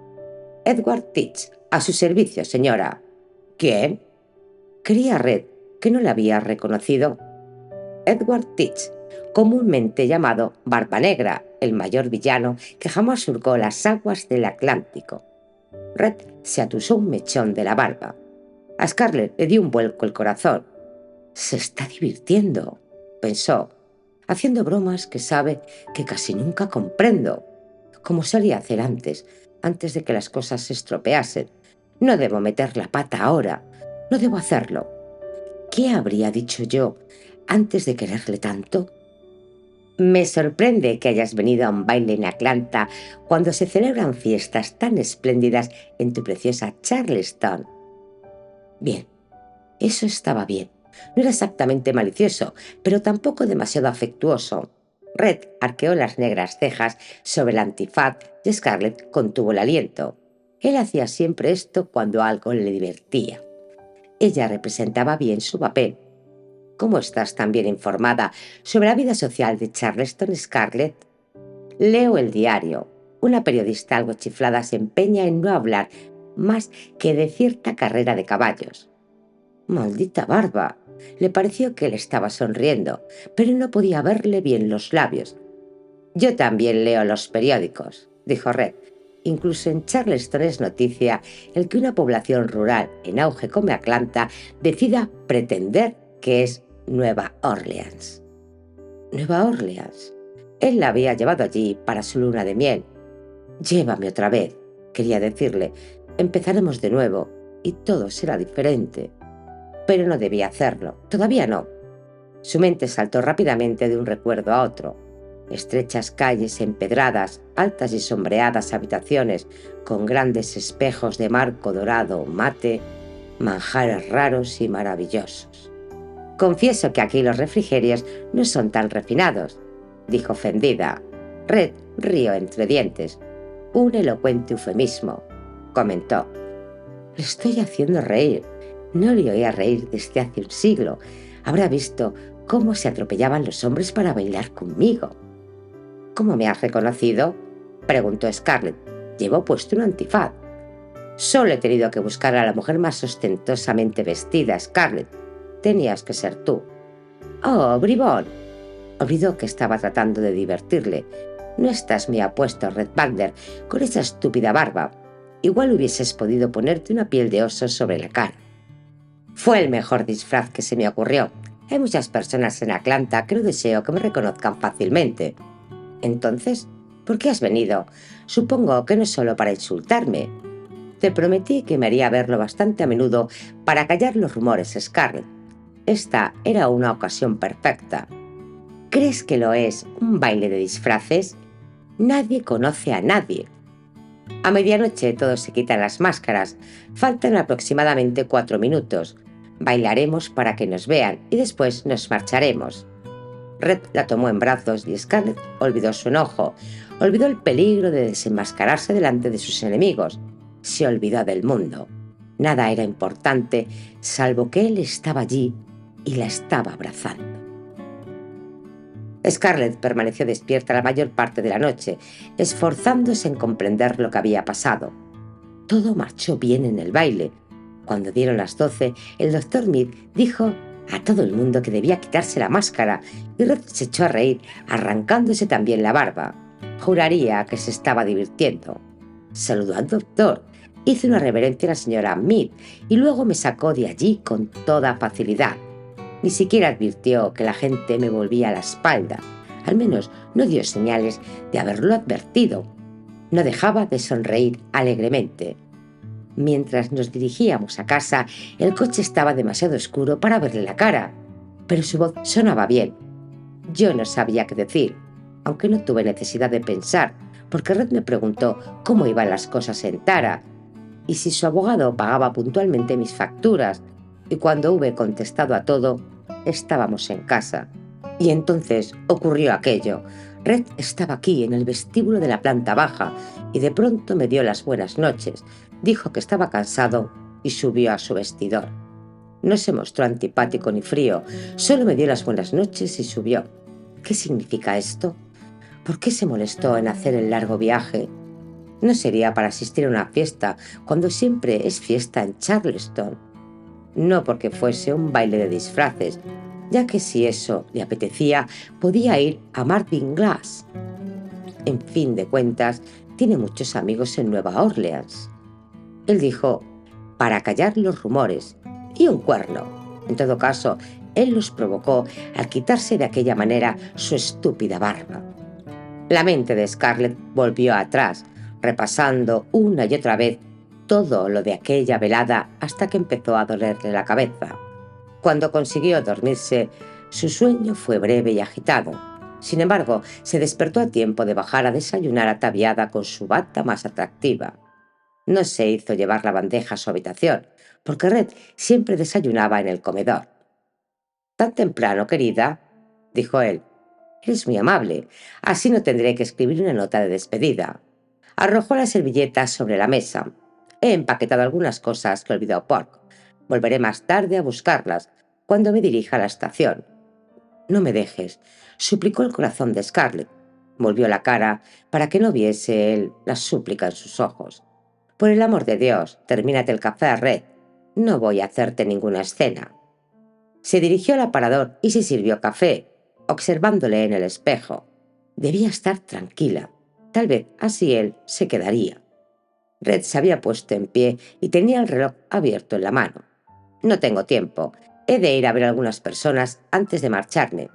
Edward Teach, a su servicio, señora. ¿Quién? Creía Red que no la había reconocido. Edward Teach, comúnmente llamado Barba Negra, el mayor villano que jamás surcó las aguas del Atlántico. Red se atusó un mechón de la barba. A Scarlett le dio un vuelco el corazón. Se está divirtiendo, pensó, haciendo bromas que sabe que casi nunca comprendo, como solía hacer antes de que las cosas se estropeasen. No debo meter la pata ahora, no debo hacerlo. ¿Qué habría dicho yo antes de quererle tanto? Me sorprende que hayas venido a un baile en Atlanta cuando se celebran fiestas tan espléndidas en tu preciosa Charleston. Bien, eso estaba bien. No era exactamente malicioso, pero tampoco demasiado afectuoso. Red arqueó las negras cejas sobre el antifaz y Scarlett contuvo el aliento. Él hacía siempre esto cuando algo le divertía. Ella representaba bien su papel. ¿Cómo estás tan bien informada sobre la vida social de Charleston, Scarlett? Leo el diario. Una periodista algo chiflada se empeña en no hablar más que de cierta carrera de caballos. Maldita barba. Le pareció que él estaba sonriendo, pero no podía verle bien los labios. Yo también leo los periódicos, dijo Red. Incluso en Charleston es noticia el que una población rural en auge como Atlanta decida pretender que es Nueva Orleans. Nueva Orleans. Él la había llevado allí para su luna de miel. Llévame otra vez, quería decirle. Empezaremos de nuevo y todo será diferente. Pero no debía hacerlo. Todavía no. Su mente saltó rápidamente de un recuerdo a otro. Estrechas calles empedradas, altas y sombreadas habitaciones con grandes espejos de marco dorado mate, manjares raros y maravillosos. Confieso que aquí los refrigerios no son tan refinados, dijo ofendida. Red rió entre dientes. Un elocuente eufemismo, comentó. Le estoy haciendo reír. No le oía reír desde hace un siglo. Habrá visto cómo se atropellaban los hombres para bailar conmigo. ¿Cómo me has reconocido?, preguntó Scarlett. Llevo puesto un antifaz. Solo he tenido que buscar a la mujer más ostentosamente vestida, Scarlett. Tenías que ser tú. Oh, bribón. Olvidó que estaba tratando de divertirle. No estás muy apuesto, Red Butler, con esa estúpida barba. Igual hubieses podido ponerte una piel de oso sobre la cara. Fue el mejor disfraz que se me ocurrió. Hay muchas personas en Atlanta que no deseo que me reconozcan fácilmente. Entonces, ¿por qué has venido? Supongo que no es solo para insultarme. Te prometí que me haría verlo bastante a menudo para callar los rumores, Scarlett. Esta era una ocasión perfecta. ¿Crees que lo es un baile de disfraces? Nadie conoce a nadie. A medianoche todos se quitan las máscaras. Faltan aproximadamente 4 minutos. Bailaremos para que nos vean y después nos marcharemos. Red la tomó en brazos y Scarlett olvidó su enojo, olvidó el peligro de desenmascararse delante de sus enemigos, se olvidó del mundo. Nada era importante salvo que él estaba allí y la estaba abrazando. Scarlett permaneció despierta la mayor parte de la noche, esforzándose en comprender lo que había pasado. Todo marchó bien en el baile. Cuando dieron las 12, el Dr. Mead dijo a todo el mundo que debía quitarse la máscara y Red se echó a reír, arrancándose también la barba. Juraría que se estaba divirtiendo. Saludó al doctor, hizo una reverencia a la señora Mead y luego me sacó de allí con toda facilidad. Ni siquiera advirtió que la gente me volvía a la espalda. Al menos no dio señales de haberlo advertido. No dejaba de sonreír alegremente. Mientras nos dirigíamos a casa, el coche estaba demasiado oscuro para verle la cara, pero su voz sonaba bien. Yo no sabía qué decir, aunque no tuve necesidad de pensar, porque Red me preguntó cómo iban las cosas en Tara y si su abogado pagaba puntualmente mis facturas, y cuando hube contestado a todo, estábamos en casa. Y entonces ocurrió aquello. Red estaba aquí en el vestíbulo de la planta baja y de pronto me dio las buenas noches. Dijo que estaba cansado y subió a su vestidor. No se mostró antipático ni frío, solo me dio las buenas noches y subió. ¿Qué significa esto? ¿Por qué se molestó en hacer el largo viaje? No sería para asistir a una fiesta, cuando siempre es fiesta en Charleston. No porque fuese un baile de disfraces, ya que si eso le apetecía, podía ir a Martin Glass. En fin de cuentas, tiene muchos amigos en Nueva Orleans. Él dijo, para callar los rumores, y un cuerno. En todo caso, él los provocó al quitarse de aquella manera su estúpida barba. La mente de Scarlett volvió atrás, repasando una y otra vez todo lo de aquella velada hasta que empezó a dolerle la cabeza. Cuando consiguió dormirse, su sueño fue breve y agitado. Sin embargo, se despertó a tiempo de bajar a desayunar ataviada con su bata más atractiva. No se hizo llevar la bandeja a su habitación, porque Red siempre desayunaba en el comedor. «¿Tan temprano, querida?», dijo él. «Eres muy amable. Así no tendré que escribir una nota de despedida». Arrojó las servilletas sobre la mesa. «He empaquetado algunas cosas que olvidó Pork. Volveré más tarde a buscarlas, cuando me dirija a la estación». «No me dejes», suplicó el corazón de Scarlett. Volvió la cara para que no viese él la súplica en sus ojos. «Por el amor de Dios, termínate el café, Red. No voy a hacerte ninguna escena». Se dirigió al aparador y se sirvió café, observándole en el espejo. Debía estar tranquila. Tal vez así él se quedaría. Red se había puesto en pie y tenía el reloj abierto en la mano. «No tengo tiempo. He de ir a ver a algunas personas antes de marcharme.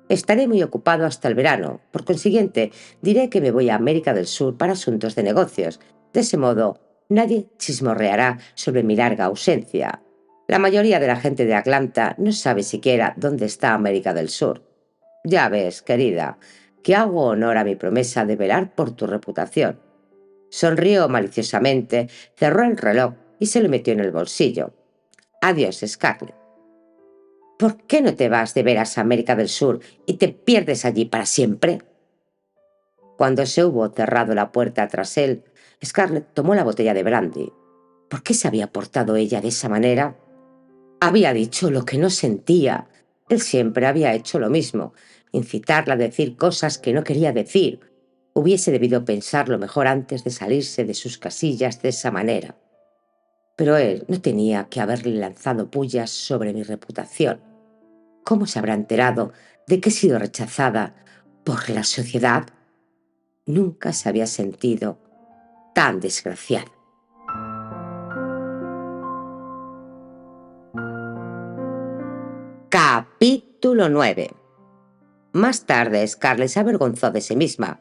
Estaré muy ocupado hasta el verano. Por consiguiente, diré que me voy a América del Sur para asuntos de negocios. De ese modo, nadie chismorreará sobre mi larga ausencia. La mayoría de la gente de Atlanta no sabe siquiera dónde está América del Sur. Ya ves, querida, que hago honor a mi promesa de velar por tu reputación». Sonrió maliciosamente, cerró el reloj y se lo metió en el bolsillo. «Adiós, Scarlett. ¿Por qué no te vas de veras a América del Sur y te pierdes allí para siempre?» Cuando se hubo cerrado la puerta tras él, Scarlett tomó la botella de brandy. ¿Por qué se había portado ella de esa manera? Había dicho lo que no sentía. Él siempre había hecho lo mismo, incitarla a decir cosas que no quería decir. Hubiese debido pensarlo mejor antes de salirse de sus casillas de esa manera. Pero él no tenía que haberle lanzado pullas sobre mi reputación. ¿Cómo se habrá enterado de que he sido rechazada por la sociedad? Nunca se había sentido tan desgraciada. Capítulo 9. Más tarde, Scarlett se avergonzó de sí misma.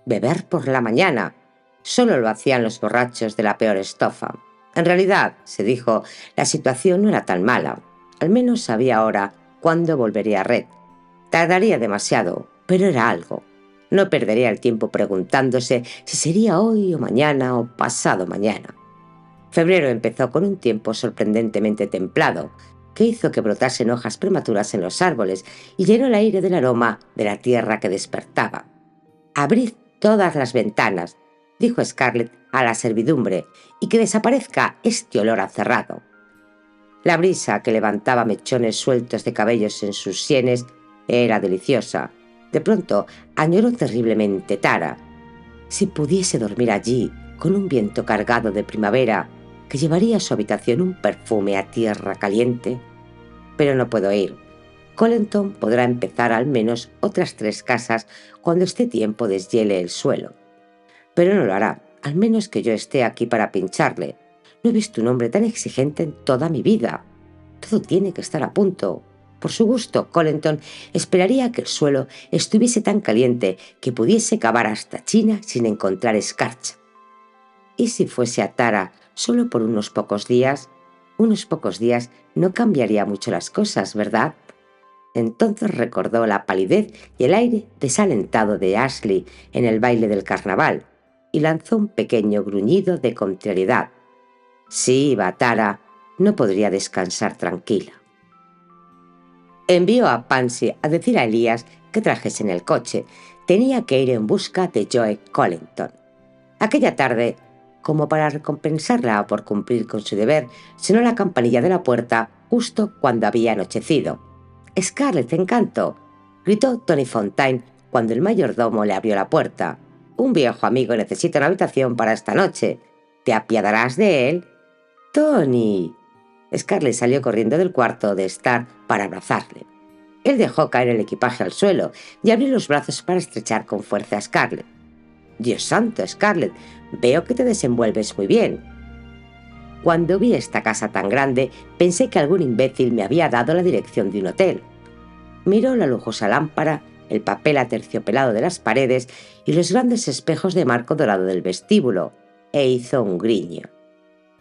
Beber por la mañana. Solo lo hacían los borrachos de la peor estofa. En realidad, se dijo, la situación no era tan mala. Al menos sabía ahora cuándo volvería a Red. Tardaría demasiado, pero era algo. No perdería el tiempo preguntándose si sería hoy o mañana o pasado mañana. Febrero empezó con un tiempo sorprendentemente templado, que hizo que brotasen hojas prematuras en los árboles y llenó el aire del aroma de la tierra que despertaba. «Abrid todas las ventanas», dijo Scarlett a la servidumbre, «y que desaparezca este olor a cerrado». La brisa que levantaba mechones sueltos de cabellos en sus sienes era deliciosa. De pronto añoró terriblemente Tara. Si pudiese dormir allí, con un viento cargado de primavera, que llevaría a su habitación un perfume a tierra caliente. Pero no puedo ir. Colenton podrá empezar al menos otras 3 casas cuando este tiempo deshiele el suelo. Pero no lo hará, al menos que yo esté aquí para pincharle. No he visto un hombre tan exigente en toda mi vida. Todo tiene que estar a punto. Por su gusto, Colenton esperaría que el suelo estuviese tan caliente que pudiese cavar hasta China sin encontrar escarcha. ¿Y si fuese a Tara solo por unos pocos días? Unos pocos días no cambiaría mucho las cosas, ¿verdad? Entonces recordó la palidez y el aire desalentado de Ashley en el baile del carnaval y lanzó un pequeño gruñido de contrariedad. Si iba a Tara, no podría descansar tranquila. Envió a Pansy a decir a Elías que trajesen el coche. Tenía que ir en busca de Joe Colenton. Aquella tarde, como para recompensarla por cumplir con su deber, sonó la campanilla de la puerta justo cuando había anochecido. «Scarlett, encanto», gritó Tony Fontaine cuando el mayordomo le abrió la puerta. «Un viejo amigo necesita una habitación para esta noche. ¿Te apiadarás de él?» «Tony». Scarlett salió corriendo del cuarto de Star para abrazarle. Él dejó caer el equipaje al suelo y abrió los brazos para estrechar con fuerza a Scarlett. «Dios santo, Scarlett, veo que te desenvuelves muy bien». Cuando vi esta casa tan grande, pensé que algún imbécil me había dado la dirección de un hotel. Miró la lujosa lámpara, el papel aterciopelado de las paredes y los grandes espejos de marco dorado del vestíbulo, e hizo un griño.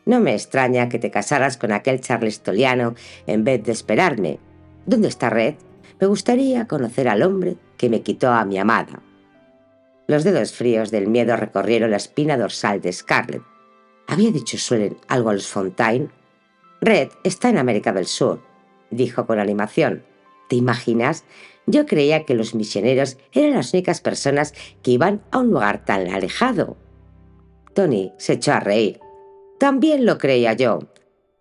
«No me extraña que te casaras con aquel charlestoniano en vez de esperarme. ¿Dónde está Red? Me gustaría conocer al hombre que me quitó a mi amada». Los dedos fríos del miedo recorrieron la espina dorsal de Scarlett. ¿Había dicho Suelen algo a los Fontaine? «Red está en América del Sur», dijo con animación. «¿Te imaginas? Yo creía que los misioneros eran las únicas personas que iban a un lugar tan alejado». Tony se echó a reír. «También lo creía yo.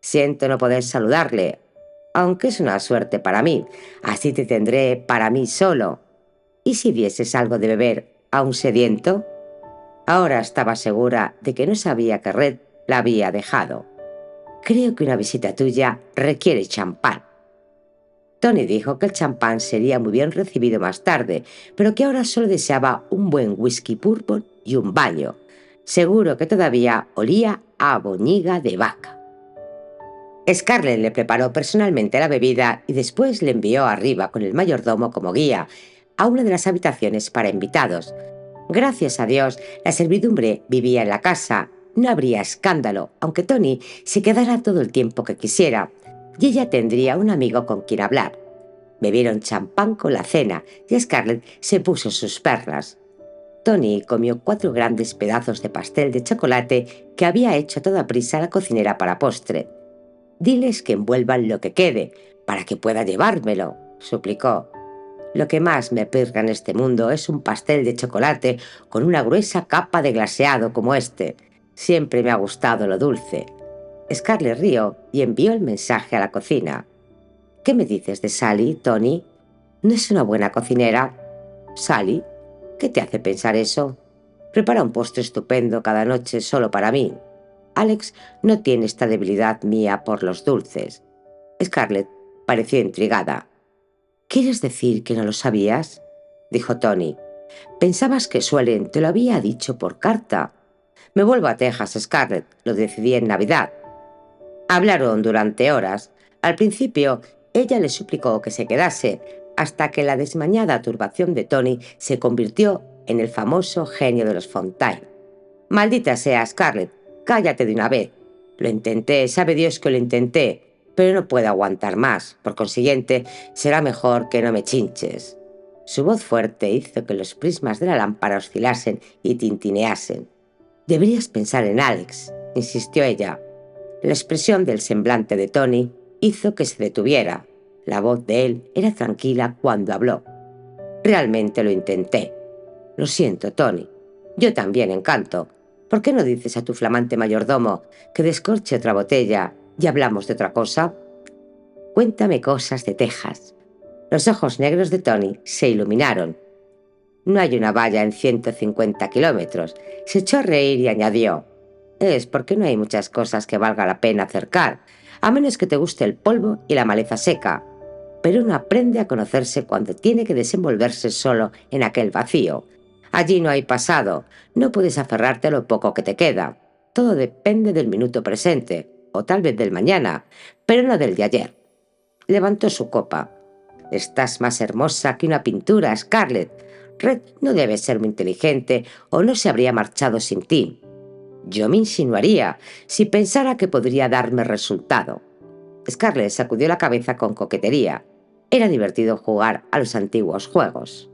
Siento no poder saludarle, aunque es una suerte para mí. Así te tendré para mí solo. ¿Y si dieses algo de beber a un sediento?» Ahora estaba segura de que no sabía que Red la había dejado. «Creo que una visita tuya requiere champán». Tony dijo que el champán sería muy bien recibido más tarde, pero que ahora solo deseaba un buen whisky bourbon y un baño. Seguro que todavía olía a boñiga de vaca. Scarlett le preparó personalmente la bebida y después le envió arriba con el mayordomo como guía a una de las habitaciones para invitados. Gracias a Dios, la servidumbre vivía en la casa. No habría escándalo, aunque Tony se quedara todo el tiempo que quisiera, y ella tendría un amigo con quien hablar. Bebieron champán con la cena y Scarlett se puso sus perlas. Tony comió 4 grandes pedazos de pastel de chocolate que había hecho a toda prisa la cocinera para postre. «Diles que envuelvan lo que quede, para que pueda llevármelo», suplicó. «Lo que más me pirra en este mundo es un pastel de chocolate con una gruesa capa de glaseado como este. Siempre me ha gustado lo dulce». Scarlett rió y envió el mensaje a la cocina. «¿Qué me dices de Sally, Tony? ¿No es una buena cocinera?» «¿Sally? ¿Qué te hace pensar eso? Prepara un postre estupendo cada noche solo para mí. Alex no tiene esta debilidad mía por los dulces». Scarlett pareció intrigada. «¿Quieres decir que no lo sabías?», dijo Tony. «Pensabas que Suelen te lo había dicho por carta». «Me vuelvo a Texas, Scarlett. Lo decidí en Navidad». Hablaron durante horas. Al principio, ella le suplicó que se quedase, hasta que la desmañada turbación de Tony se convirtió en el famoso genio de los Fontaine. «Maldita sea, Scarlett, cállate de una vez. Lo intenté, sabe Dios que lo intenté, pero no puedo aguantar más. Por consiguiente, será mejor que no me chinches». Su voz fuerte hizo que los prismas de la lámpara oscilasen y tintineasen. «Deberías pensar en Alex», insistió ella. La expresión del semblante de Tony hizo que se detuviera. La voz de él era tranquila cuando habló. Realmente lo intenté. Lo siento, Tony. Yo también encanto. ¿Por qué no dices a tu flamante mayordomo que descorche otra botella y hablamos de otra cosa? Cuéntame cosas de Texas. Los ojos negros de Tony se iluminaron. No hay una valla en 150 kilómetros. Se echó a reír y añadió: es porque no hay muchas cosas que valga la pena acercar, a menos que te guste el polvo y la maleza seca. Pero uno aprende a conocerse cuando tiene que desenvolverse solo en aquel vacío. Allí no hay pasado, no puedes aferrarte a lo poco que te queda. Todo depende del minuto presente, o tal vez del mañana, pero no del de ayer. Levantó su copa. Estás más hermosa que una pintura, Scarlett. Red no debe ser muy inteligente o no se habría marchado sin ti. Yo me insinuaría si pensara que podría darme resultado. Scarlett sacudió la cabeza con coquetería. Era divertido jugar a los antiguos juegos.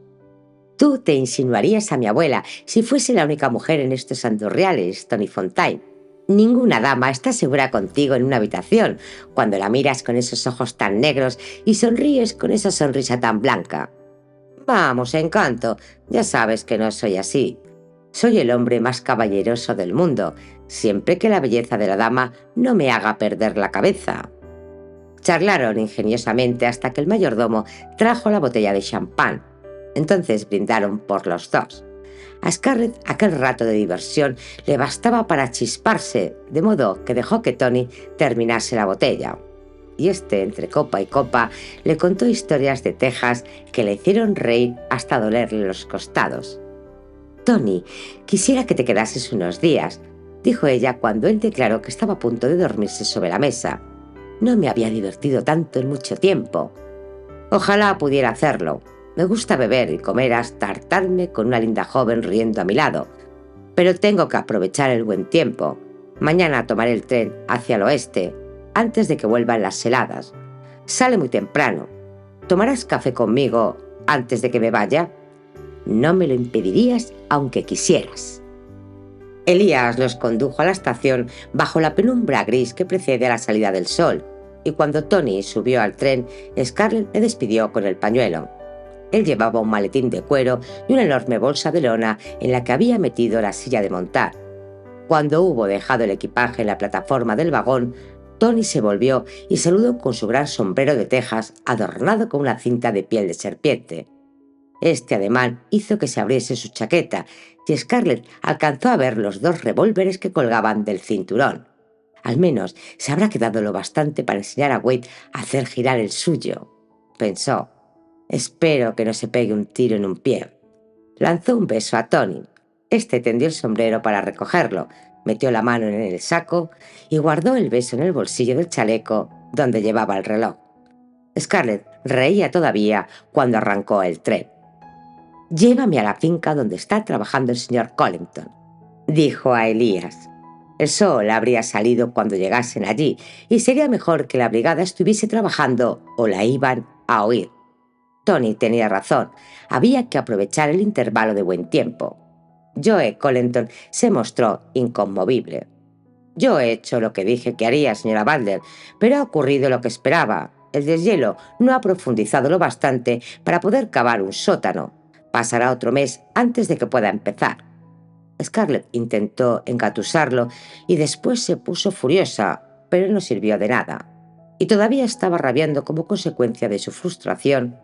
Tú te insinuarías a mi abuela si fuese la única mujer en estos andurriales, Tony Fontaine. Ninguna dama está segura contigo en una habitación cuando la miras con esos ojos tan negros y sonríes con esa sonrisa tan blanca. Vamos, Encanto, ya sabes que no soy así. Soy el hombre más caballeroso del mundo, siempre que la belleza de la dama no me haga perder la cabeza. Charlaron ingeniosamente hasta que el mayordomo trajo la botella de champán. Entonces brindaron por los dos. A Scarlett aquel rato de diversión le bastaba para chisparse, de modo que dejó que Tony terminase la botella. Y entre copa y copa, le contó historias de Texas que le hicieron reír hasta dolerle los costados. Tony, quisiera que te quedases unos días, dijo ella cuando él declaró que estaba a punto de dormirse sobre la mesa. No me había divertido tanto en mucho tiempo. Ojalá pudiera hacerlo. Me gusta beber y comer hasta hartarme con una linda joven riendo a mi lado. Pero tengo que aprovechar el buen tiempo. Mañana tomaré el tren hacia el oeste, antes de que vuelvan las heladas. Sale muy temprano. ¿Tomarás café conmigo antes de que me vaya? No me lo impedirías aunque quisieras. Elías los condujo a la estación bajo la penumbra gris que precede a la salida del sol, y cuando Tony subió al tren, Scarlett le despidió con el pañuelo. Él llevaba un maletín de cuero y una enorme bolsa de lona en la que había metido la silla de montar. Cuando hubo dejado el equipaje en la plataforma del vagón, Tony se volvió y saludó con su gran sombrero de tejas adornado con una cinta de piel de serpiente. Este ademán hizo que se abriese su chaqueta y Scarlett alcanzó a ver los dos revólveres que colgaban del cinturón. Al menos se habrá quedado lo bastante para enseñar a Wade a hacer girar el suyo, pensó. Espero que no se pegue un tiro en un pie. Lanzó un beso a Tony. Este tendió el sombrero para recogerlo, metió la mano en el saco y guardó el beso en el bolsillo del chaleco donde llevaba el reloj. Scarlett reía todavía cuando arrancó el tren. «Llévame a la finca donde está trabajando el señor Collington», dijo a Elías. El sol habría salido cuando llegasen allí y sería mejor que la brigada estuviese trabajando o la iban a oír. Tony tenía razón, había que aprovechar el intervalo de buen tiempo. Joe Collington se mostró inconmovible. «Yo he hecho lo que dije que haría, señora Balder, pero ha ocurrido lo que esperaba. El deshielo no ha profundizado lo bastante para poder cavar un sótano. Pasará otro mes antes de que pueda empezar». Scarlett intentó engatusarlo y después se puso furiosa, pero no sirvió de nada. Y todavía estaba rabiando como consecuencia de su frustración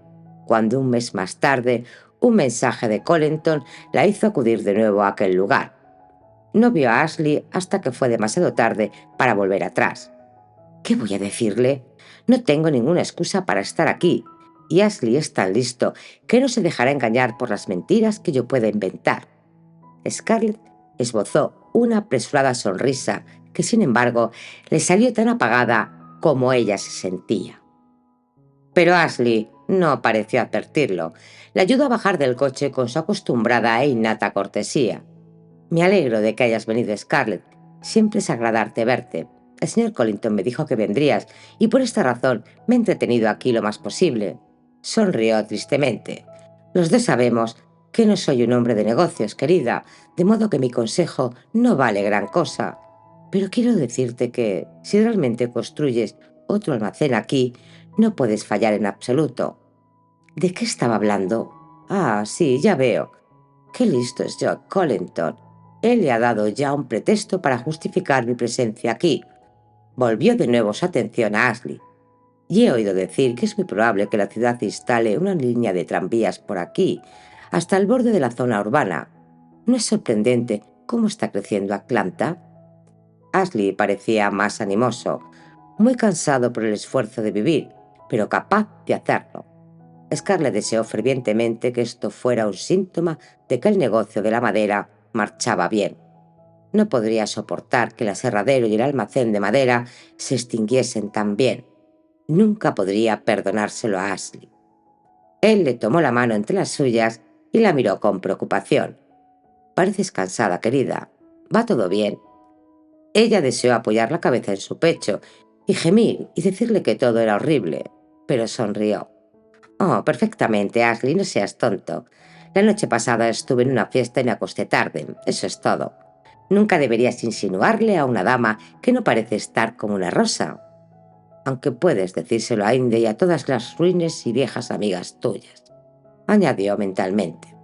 cuando un mes más tarde un mensaje de Collington la hizo acudir de nuevo a aquel lugar. No vio a Ashley hasta que fue demasiado tarde para volver atrás. ¿Qué voy a decirle? No tengo ninguna excusa para estar aquí, y Ashley es tan listo que no se dejará engañar por las mentiras que yo pueda inventar. Scarlett esbozó una apresurada sonrisa que, sin embargo, le salió tan apagada como ella se sentía. Pero Ashley no pareció advertirlo. Le ayudó a bajar del coche con su acostumbrada e innata cortesía. «Me alegro de que hayas venido, Scarlett. Siempre es agradarte verte. El señor Collington me dijo que vendrías y por esta razón me he entretenido aquí lo más posible». Sonrió tristemente. «Los dos sabemos que no soy un hombre de negocios, querida, de modo que mi consejo no vale gran cosa. Pero quiero decirte que, si realmente construyes otro almacén aquí, no puedes fallar en absoluto. ¿De qué estaba hablando? Ah, sí, ya veo. Qué listo es Joe Collington. Él le ha dado ya un pretexto para justificar mi presencia aquí. Volvió de nuevo su atención a Ashley. Y he oído decir que es muy probable que la ciudad instale una línea de tranvías por aquí, hasta el borde de la zona urbana. ¿No es sorprendente cómo está creciendo Atlanta? Ashley parecía más animoso, muy cansado por el esfuerzo de vivir, pero capaz de hacerlo. Scarlett deseó fervientemente que esto fuera un síntoma de que el negocio de la madera marchaba bien. No podría soportar que el aserradero y el almacén de madera se extinguiesen también. Nunca podría perdonárselo a Ashley. Él le tomó la mano entre las suyas y la miró con preocupación. «Pareces cansada, querida. ¿Va todo bien?» Ella deseó apoyar la cabeza en su pecho y gemir y decirle que todo era horrible, pero sonrió. «Oh, perfectamente, Ashley, no seas tonto. La noche pasada estuve en una fiesta y me acosté tarde. Eso es todo. Nunca deberías insinuarle a una dama que no parece estar como una rosa, aunque puedes decírselo a Inde y a todas las ruines y viejas amigas tuyas», añadió mentalmente.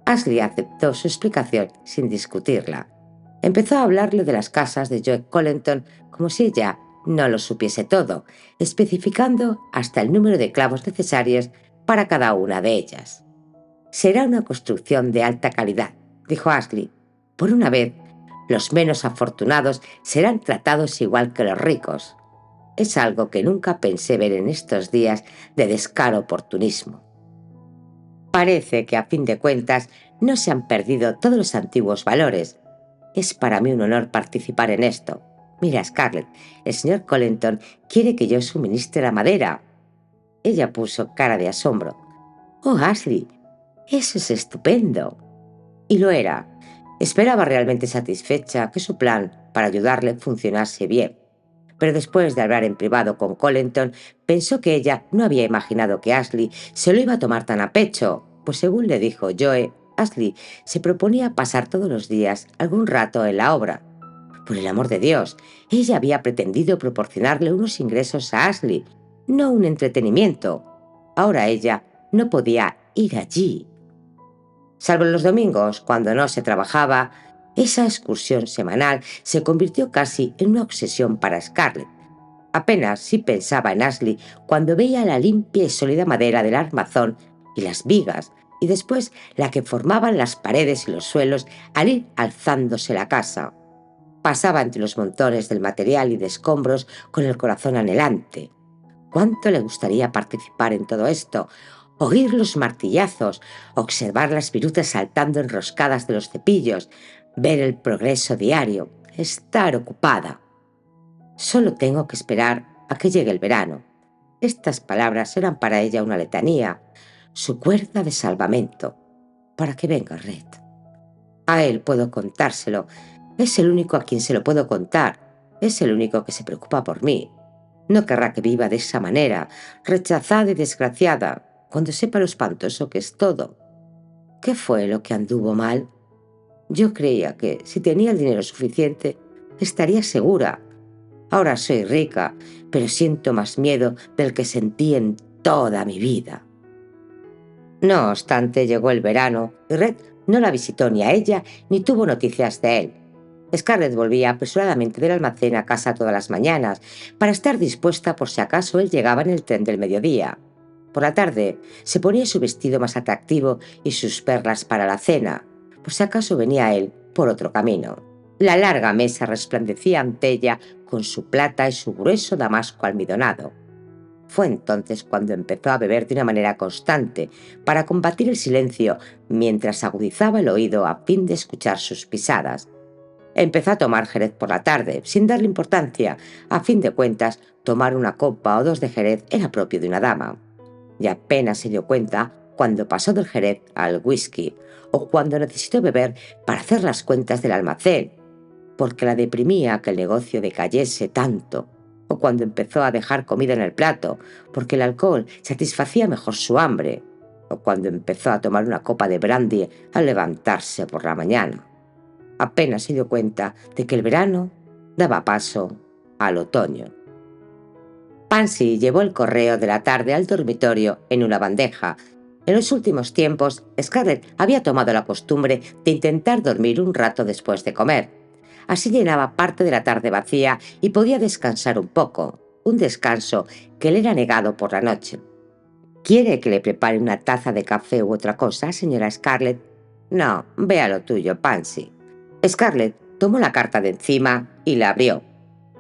Ashley aceptó su explicación sin discutirla. Empezó a hablarle de las casas de Joe Collington como si ella no lo supiese todo, especificando hasta el número de clavos necesarios para cada una de ellas. «Será una construcción de alta calidad», dijo Ashley. «Por una vez, los menos afortunados serán tratados igual que los ricos. Es algo que nunca pensé ver en estos días de descaro oportunismo. Parece que a fin de cuentas no se han perdido todos los antiguos valores. Es para mí un honor participar en esto. Mira, Scarlett, el señor Collington quiere que yo suministre la madera». Ella puso cara de asombro. «Oh, Ashley, eso es estupendo». Y lo era. Esperaba realmente satisfecha que su plan para ayudarle funcionase bien. Pero después de hablar en privado con Collington, pensó que ella no había imaginado que Ashley se lo iba a tomar tan a pecho, pues según le dijo Joe, Ashley se proponía pasar todos los días algún rato en la obra. Por el amor de Dios, ella había pretendido proporcionarle unos ingresos a Ashley, no un entretenimiento. Ahora ella no podía ir allí. Salvo los domingos, cuando no se trabajaba, esa excursión semanal se convirtió casi en una obsesión para Scarlett. Apenas si pensaba en Ashley cuando veía la limpia y sólida madera del armazón y las vigas, y después la que formaban las paredes y los suelos al ir alzándose la casa. Pasaba entre los montones del material y de escombros con el corazón anhelante. ¿Cuánto le gustaría participar en todo esto? Oír los martillazos, observar las virutas saltando enroscadas de los cepillos, ver el progreso diario, estar ocupada. «Solo tengo que esperar a que llegue el verano». Estas palabras eran para ella una letanía, su cuerda de salvamento, para que venga Red. A él puedo contárselo. Es el único a quien se lo puedo contar. Es el único que se preocupa por mí. No querrá que viva de esa manera, rechazada y desgraciada, cuando sepa lo espantoso que es todo. ¿Qué fue lo que anduvo mal? Yo creía que, si tenía el dinero suficiente, estaría segura. Ahora soy rica, pero siento más miedo del que sentí en toda mi vida. No obstante, llegó el verano y Red no la visitó ni a ella ni tuvo noticias de él. Scarlett volvía apresuradamente del almacén a casa todas las mañanas para estar dispuesta por si acaso él llegaba en el tren del mediodía. Por la tarde se ponía su vestido más atractivo y sus perlas para la cena, por si acaso venía él por otro camino. La larga mesa resplandecía ante ella con su plata y su grueso damasco almidonado. Fue entonces cuando empezó a beber de una manera constante para combatir el silencio mientras agudizaba el oído a fin de escuchar sus pisadas. Empezó a tomar jerez por la tarde, sin darle importancia. A fin de cuentas, tomar una copa o dos de jerez era propio de una dama. Y apenas se dio cuenta cuando pasó del jerez al whisky, o cuando necesitó beber para hacer las cuentas del almacén, porque la deprimía que el negocio decayese tanto, o cuando empezó a dejar comida en el plato, porque el alcohol satisfacía mejor su hambre, o cuando empezó a tomar una copa de brandy al levantarse por la mañana. Apenas se dio cuenta de que el verano daba paso al otoño. Pansy llevó el correo de la tarde al dormitorio en una bandeja. En los últimos tiempos, Scarlett había tomado la costumbre de intentar dormir un rato después de comer. Así llenaba parte de la tarde vacía y podía descansar un poco, un descanso que le era negado por la noche. ¿Quiere que le prepare una taza de café u otra cosa, señora Scarlett? No, vea lo tuyo, Pansy. Scarlett tomó la carta de encima y la abrió.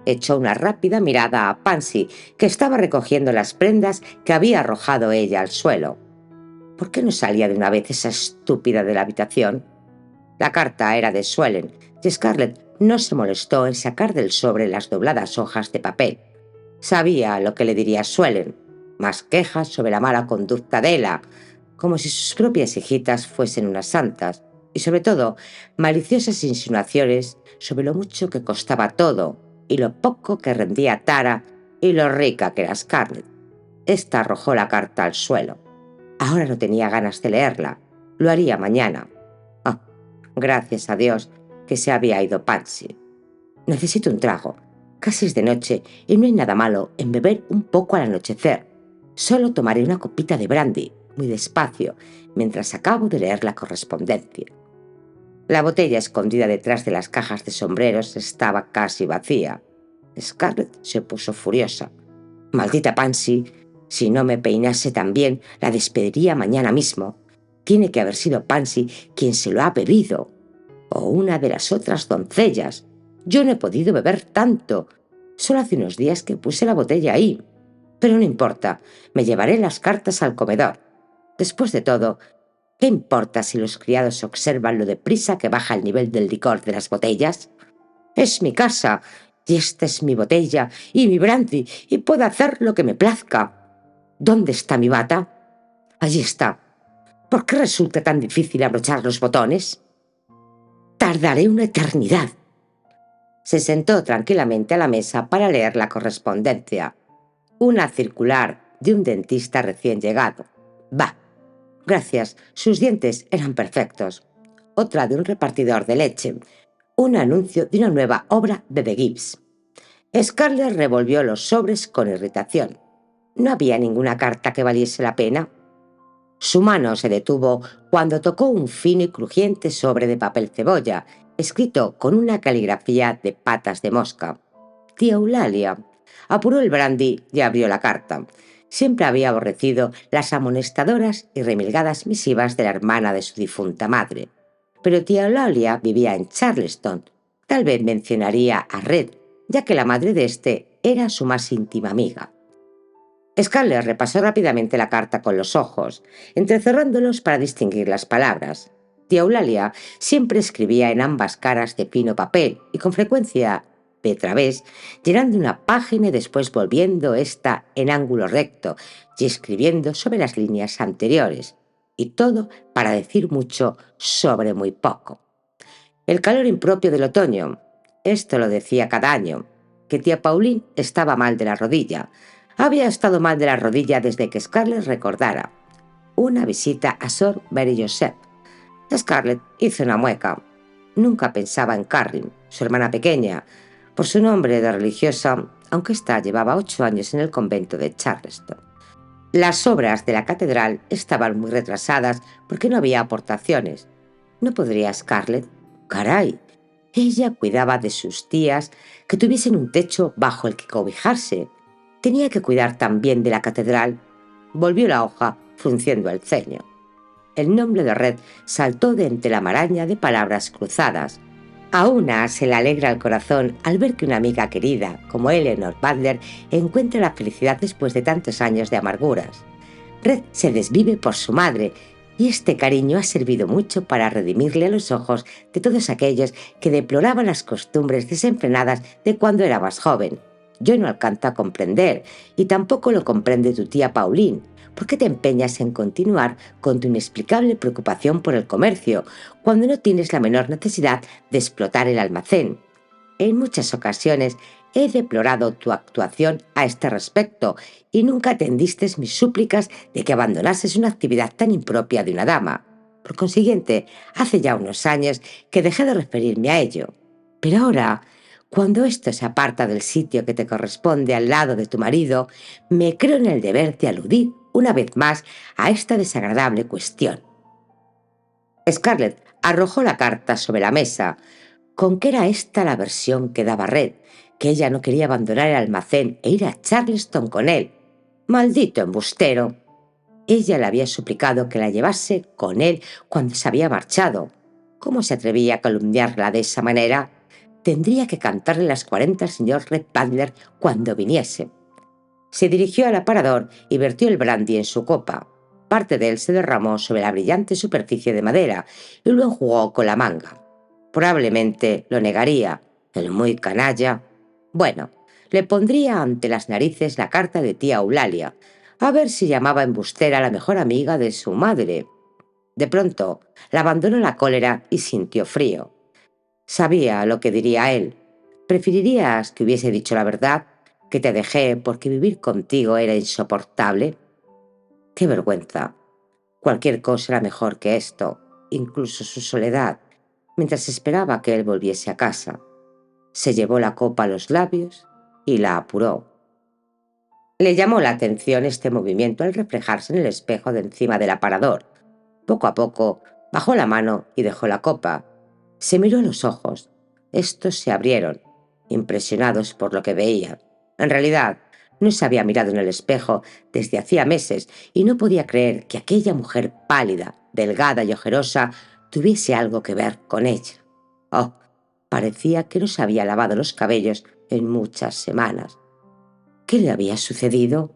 Echó una rápida mirada a Pansy, que estaba recogiendo las prendas que había arrojado ella al suelo. ¿Por qué no salía de una vez esa estúpida de la habitación? La carta era de Suelen, y Scarlett no se molestó en sacar del sobre las dobladas hojas de papel. Sabía lo que le diría Suelen, más quejas sobre la mala conducta de Ella, como si sus propias hijitas fuesen unas santas, y sobre todo maliciosas insinuaciones sobre lo mucho que costaba todo, y lo poco que rendía Tara, y lo rica que era Scarlett. Esta arrojó la carta al suelo. Ahora no tenía ganas de leerla. Lo haría mañana. Ah, gracias a Dios que se había ido Pansy. Necesito un trago. Casi es de noche y no hay nada malo en beber un poco al anochecer. Solo tomaré una copita de brandy, muy despacio, mientras acabo de leer la correspondencia. La botella escondida detrás de las cajas de sombreros estaba casi vacía. Scarlett se puso furiosa. Maldita Pansy, si no me peinase tan bien, la despediría mañana mismo. Tiene que haber sido Pansy quien se lo ha bebido. O una de las otras doncellas. Yo no he podido beber tanto. Solo hace unos días que puse la botella ahí. Pero no importa, me llevaré las cartas al comedor. Después de todo, ¿qué importa si los criados observan lo deprisa que baja el nivel del licor de las botellas? Es mi casa, y esta es mi botella y mi brandy, y puedo hacer lo que me plazca. ¿Dónde está mi bata? Allí está. ¿Por qué resulta tan difícil abrochar los botones? Tardaré una eternidad. Se sentó tranquilamente a la mesa para leer la correspondencia. Una circular de un dentista recién llegado. Bah, gracias, sus dientes eran perfectos. Otra de un repartidor de leche. Un anuncio de una nueva obra de The Gibbs. Scarlett revolvió los sobres con irritación. No había ninguna carta que valiese la pena. Su mano se detuvo cuando tocó un fino y crujiente sobre de papel cebolla, escrito con una caligrafía de patas de mosca. Tía Eulalia. Apuró el brandy y abrió la carta. Siempre había aborrecido las amonestadoras y remilgadas misivas de la hermana de su difunta madre. Pero tía Eulalia vivía en Charleston. Tal vez mencionaría a Red, ya que la madre de éste era su más íntima amiga. Scarlett repasó rápidamente la carta con los ojos, entrecerrándolos para distinguir las palabras. Tía Eulalia siempre escribía en ambas caras de fino papel y con frecuencia de través, llenando una página y después volviendo esta en ángulo recto y escribiendo sobre las líneas anteriores, y todo para decir mucho sobre muy poco. El calor impropio del otoño. Esto lo decía cada año, que tía Pauline estaba mal de la rodilla. Había estado mal de la rodilla desde que Scarlett recordara. Una visita a Sir Mary Joseph. Scarlett hizo una mueca. Nunca pensaba en Carrin, su hermana pequeña, por su nombre de religiosa, aunque ésta llevaba 8 años en el convento de Charleston. Las obras de la catedral estaban muy retrasadas porque no había aportaciones. ¿No podría Scarlett? ¡Caray! Ella cuidaba de sus tías que tuviesen un techo bajo el que cobijarse. Tenía que cuidar también de la catedral. Volvió la hoja, frunciendo el ceño. El nombre de Red saltó de entre la maraña de palabras cruzadas. A una se le alegra el corazón al ver que una amiga querida, como Eleanor Butler, encuentra la felicidad después de tantos años de amarguras. Red se desvive por su madre, y este cariño ha servido mucho para redimirle a los ojos de todos aquellos que deploraban las costumbres desenfrenadas de cuando era más joven. Yo no alcanzo a comprender, y tampoco lo comprende tu tía Pauline. ¿Por qué te empeñas en continuar con tu inexplicable preocupación por el comercio, cuando no tienes la menor necesidad de explotar el almacén? En muchas ocasiones he deplorado tu actuación a este respecto y nunca atendiste mis súplicas de que abandonases una actividad tan impropia de una dama. Por consiguiente, hace ya unos años que dejé de referirme a ello. Pero ahora, Cuando esto se aparta del sitio que te corresponde al lado de tu marido, me creo en el deber de aludir una vez más a esta desagradable cuestión. Scarlett arrojó la carta sobre la mesa, con que era esta la versión que daba Red, que ella no quería abandonar el almacén e ir a Charleston con él. ¡Maldito embustero! Ella le había suplicado que la llevase con él cuando se había marchado. ¿Cómo se atrevía a calumniarla de esa manera? Tendría que cantarle las 40 al señor Red Butler cuando viniese. Se dirigió al aparador y vertió el brandy en su copa. Parte de él se derramó sobre la brillante superficie de madera y lo enjugó con la manga. Probablemente lo negaría, el muy canalla. Bueno, le pondría ante las narices la carta de tía Eulalia, a ver si llamaba embustera a la mejor amiga de su madre. De pronto, la abandonó la cólera y sintió frío. Sabía lo que diría él. ¿Preferirías que hubiese dicho la verdad? ¿Que te dejé porque vivir contigo era insoportable? ¡Qué vergüenza! Cualquier cosa era mejor que esto, incluso su soledad, mientras esperaba que él volviese a casa. Se llevó la copa a los labios y la apuró. Le llamó la atención este movimiento al reflejarse en el espejo de encima del aparador. Poco a poco bajó la mano y dejó la copa. Se miró a los ojos. Estos se abrieron, impresionados por lo que veía. En realidad, no se había mirado en el espejo desde hacía meses y no podía creer que aquella mujer pálida, delgada y ojerosa tuviese algo que ver con ella. Oh, parecía que no se había lavado los cabellos en muchas semanas. ¿Qué le había sucedido?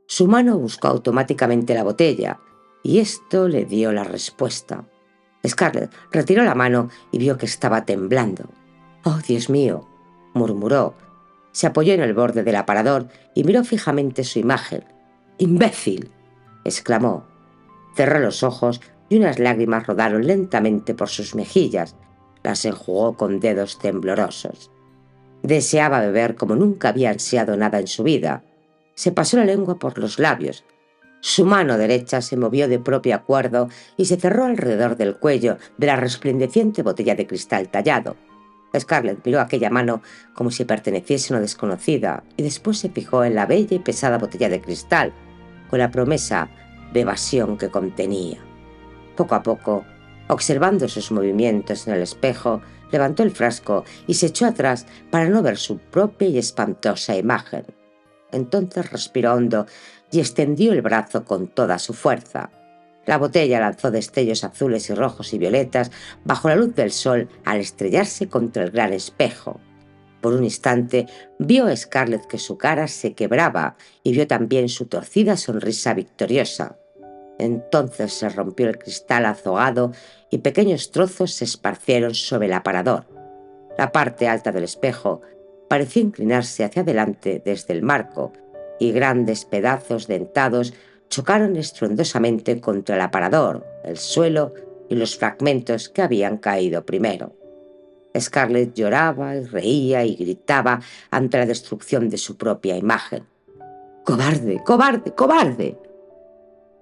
Su mano buscó automáticamente la botella y esto le dio la respuesta. Scarlett retiró la mano y vio que estaba temblando. «Oh, Dios mío», murmuró. Se apoyó en el borde del aparador y miró fijamente su imagen. «¡Imbécil!», exclamó. Cerró los ojos y unas lágrimas rodaron lentamente por sus mejillas. Las enjugó con dedos temblorosos. Deseaba beber como nunca había ansiado nada en su vida. Se pasó la lengua por los labios. Su mano derecha se movió de propio acuerdo y se cerró alrededor del cuello de la resplandeciente botella de cristal tallado. Scarlett miró aquella mano como si perteneciese a una desconocida y después se fijó en la bella y pesada botella de cristal, con la promesa de evasión que contenía. Poco a poco, observando sus movimientos en el espejo, levantó el frasco y se echó atrás para no ver su propia y espantosa imagen. Entonces respiró hondo y extendió el brazo con toda su fuerza. La botella lanzó destellos azules y rojos y violetas bajo la luz del sol al estrellarse contra el gran espejo. Por un instante vio a Scarlett que su cara se quebraba y vio también su torcida sonrisa victoriosa. Entonces se rompió el cristal azogado y pequeños trozos se esparcieron sobre el aparador. La parte alta del espejo pareció inclinarse hacia adelante desde el marco y grandes pedazos dentados chocaron estruendosamente contra el aparador, el suelo y los fragmentos que habían caído primero. Scarlett lloraba y reía y gritaba ante la destrucción de su propia imagen. «¡Cobarde, cobarde, cobarde!».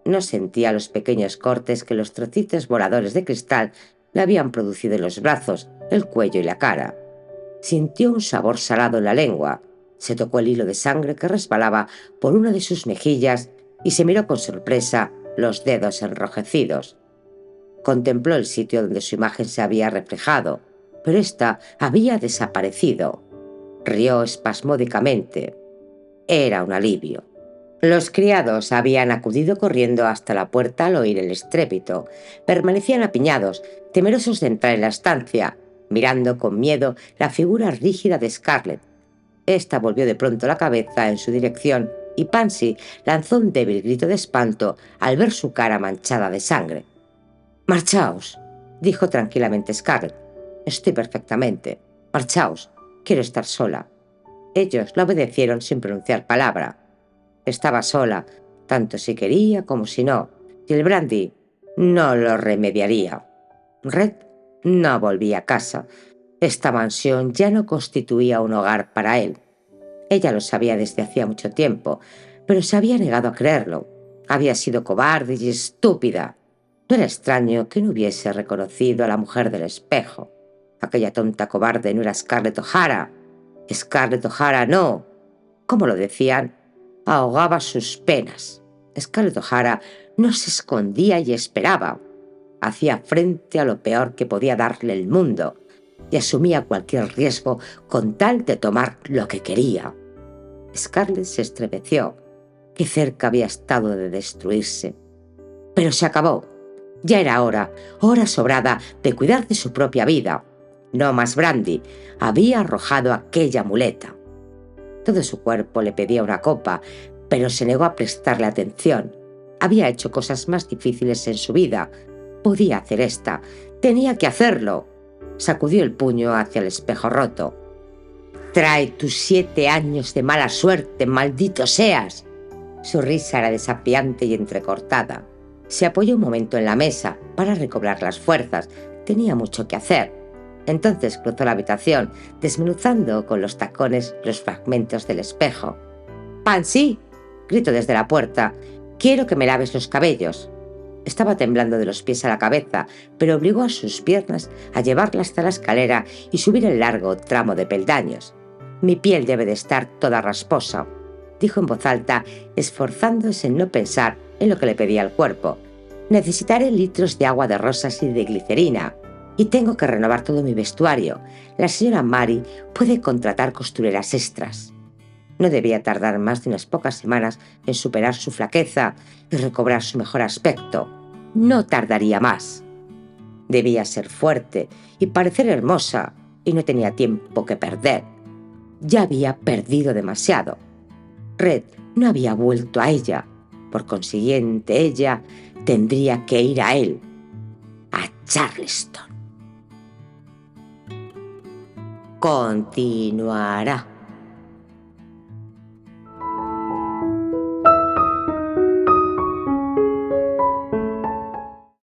No sentía los pequeños cortes que los trocitos voladores de cristal le habían producido en los brazos, el cuello y la cara. Sintió un sabor salado en la lengua, se tocó el hilo de sangre que resbalaba por una de sus mejillas y se miró con sorpresa los dedos enrojecidos. Contempló el sitio donde su imagen se había reflejado, pero ésta había desaparecido. Rió espasmódicamente. Era un alivio. Los criados habían acudido corriendo hasta la puerta al oír el estrépito. Permanecían apiñados, temerosos de entrar en la estancia, mirando con miedo la figura rígida de Scarlett. Esta volvió de pronto la cabeza en su dirección y Pansy lanzó un débil grito de espanto al ver su cara manchada de sangre. «Marchaos», dijo tranquilamente Scarlett. «Estoy perfectamente. Marchaos. Quiero estar sola». Ellos la obedecieron sin pronunciar palabra. Estaba sola, tanto si quería como si no, y el brandy no lo remediaría. Red no volvía a casa. Esta mansión ya no constituía un hogar para él. Ella lo sabía desde hacía mucho tiempo, pero se había negado a creerlo. Había sido cobarde y estúpida. No era extraño que no hubiese reconocido a la mujer del espejo. Aquella tonta cobarde no era Scarlett O'Hara, Scarlett O'Hara no, como lo decían, ahogaba sus penas. Scarlett O'Hara no se escondía y esperaba. Hacía frente a lo peor que podía darle el mundo y asumía cualquier riesgo con tal de tomar lo que quería. Scarlett se estremeció. Qué cerca había estado de destruirse. Pero se acabó. Ya era hora sobrada de cuidar de su propia vida. No más brandy. Había arrojado aquella muleta. Todo su cuerpo le pedía una copa, pero se negó a prestarle atención. Había hecho cosas más difíciles en su vida. Podía hacer esta. Tenía que hacerlo. Sacudió el puño hacia el espejo roto. «Trae tus 7 años de mala suerte, maldito seas». Su risa era desafiante y entrecortada. Se apoyó un momento en la mesa para recobrar las fuerzas. Tenía mucho que hacer. Entonces cruzó la habitación, desmenuzando con los tacones los fragmentos del espejo. «¡Pansy!», gritó desde la puerta. «Quiero que me laves los cabellos». Estaba temblando de los pies a la cabeza, pero obligó a sus piernas a llevarla hasta la escalera y subir el largo tramo de peldaños. «Mi piel debe de estar toda rasposa», dijo en voz alta, esforzándose en no pensar en lo que le pedía el cuerpo. «Necesitaré litros de agua de rosas y de glicerina. Y tengo que renovar todo mi vestuario. La señora Mary puede contratar costureras extras». No debía tardar más de unas pocas semanas en superar su flaqueza y recobrar su mejor aspecto. No tardaría más. Debía ser fuerte y parecer hermosa, y no tenía tiempo que perder. Ya había perdido demasiado. Red no había vuelto a ella. Por consiguiente, ella tendría que ir a él, a Charleston. Continuará.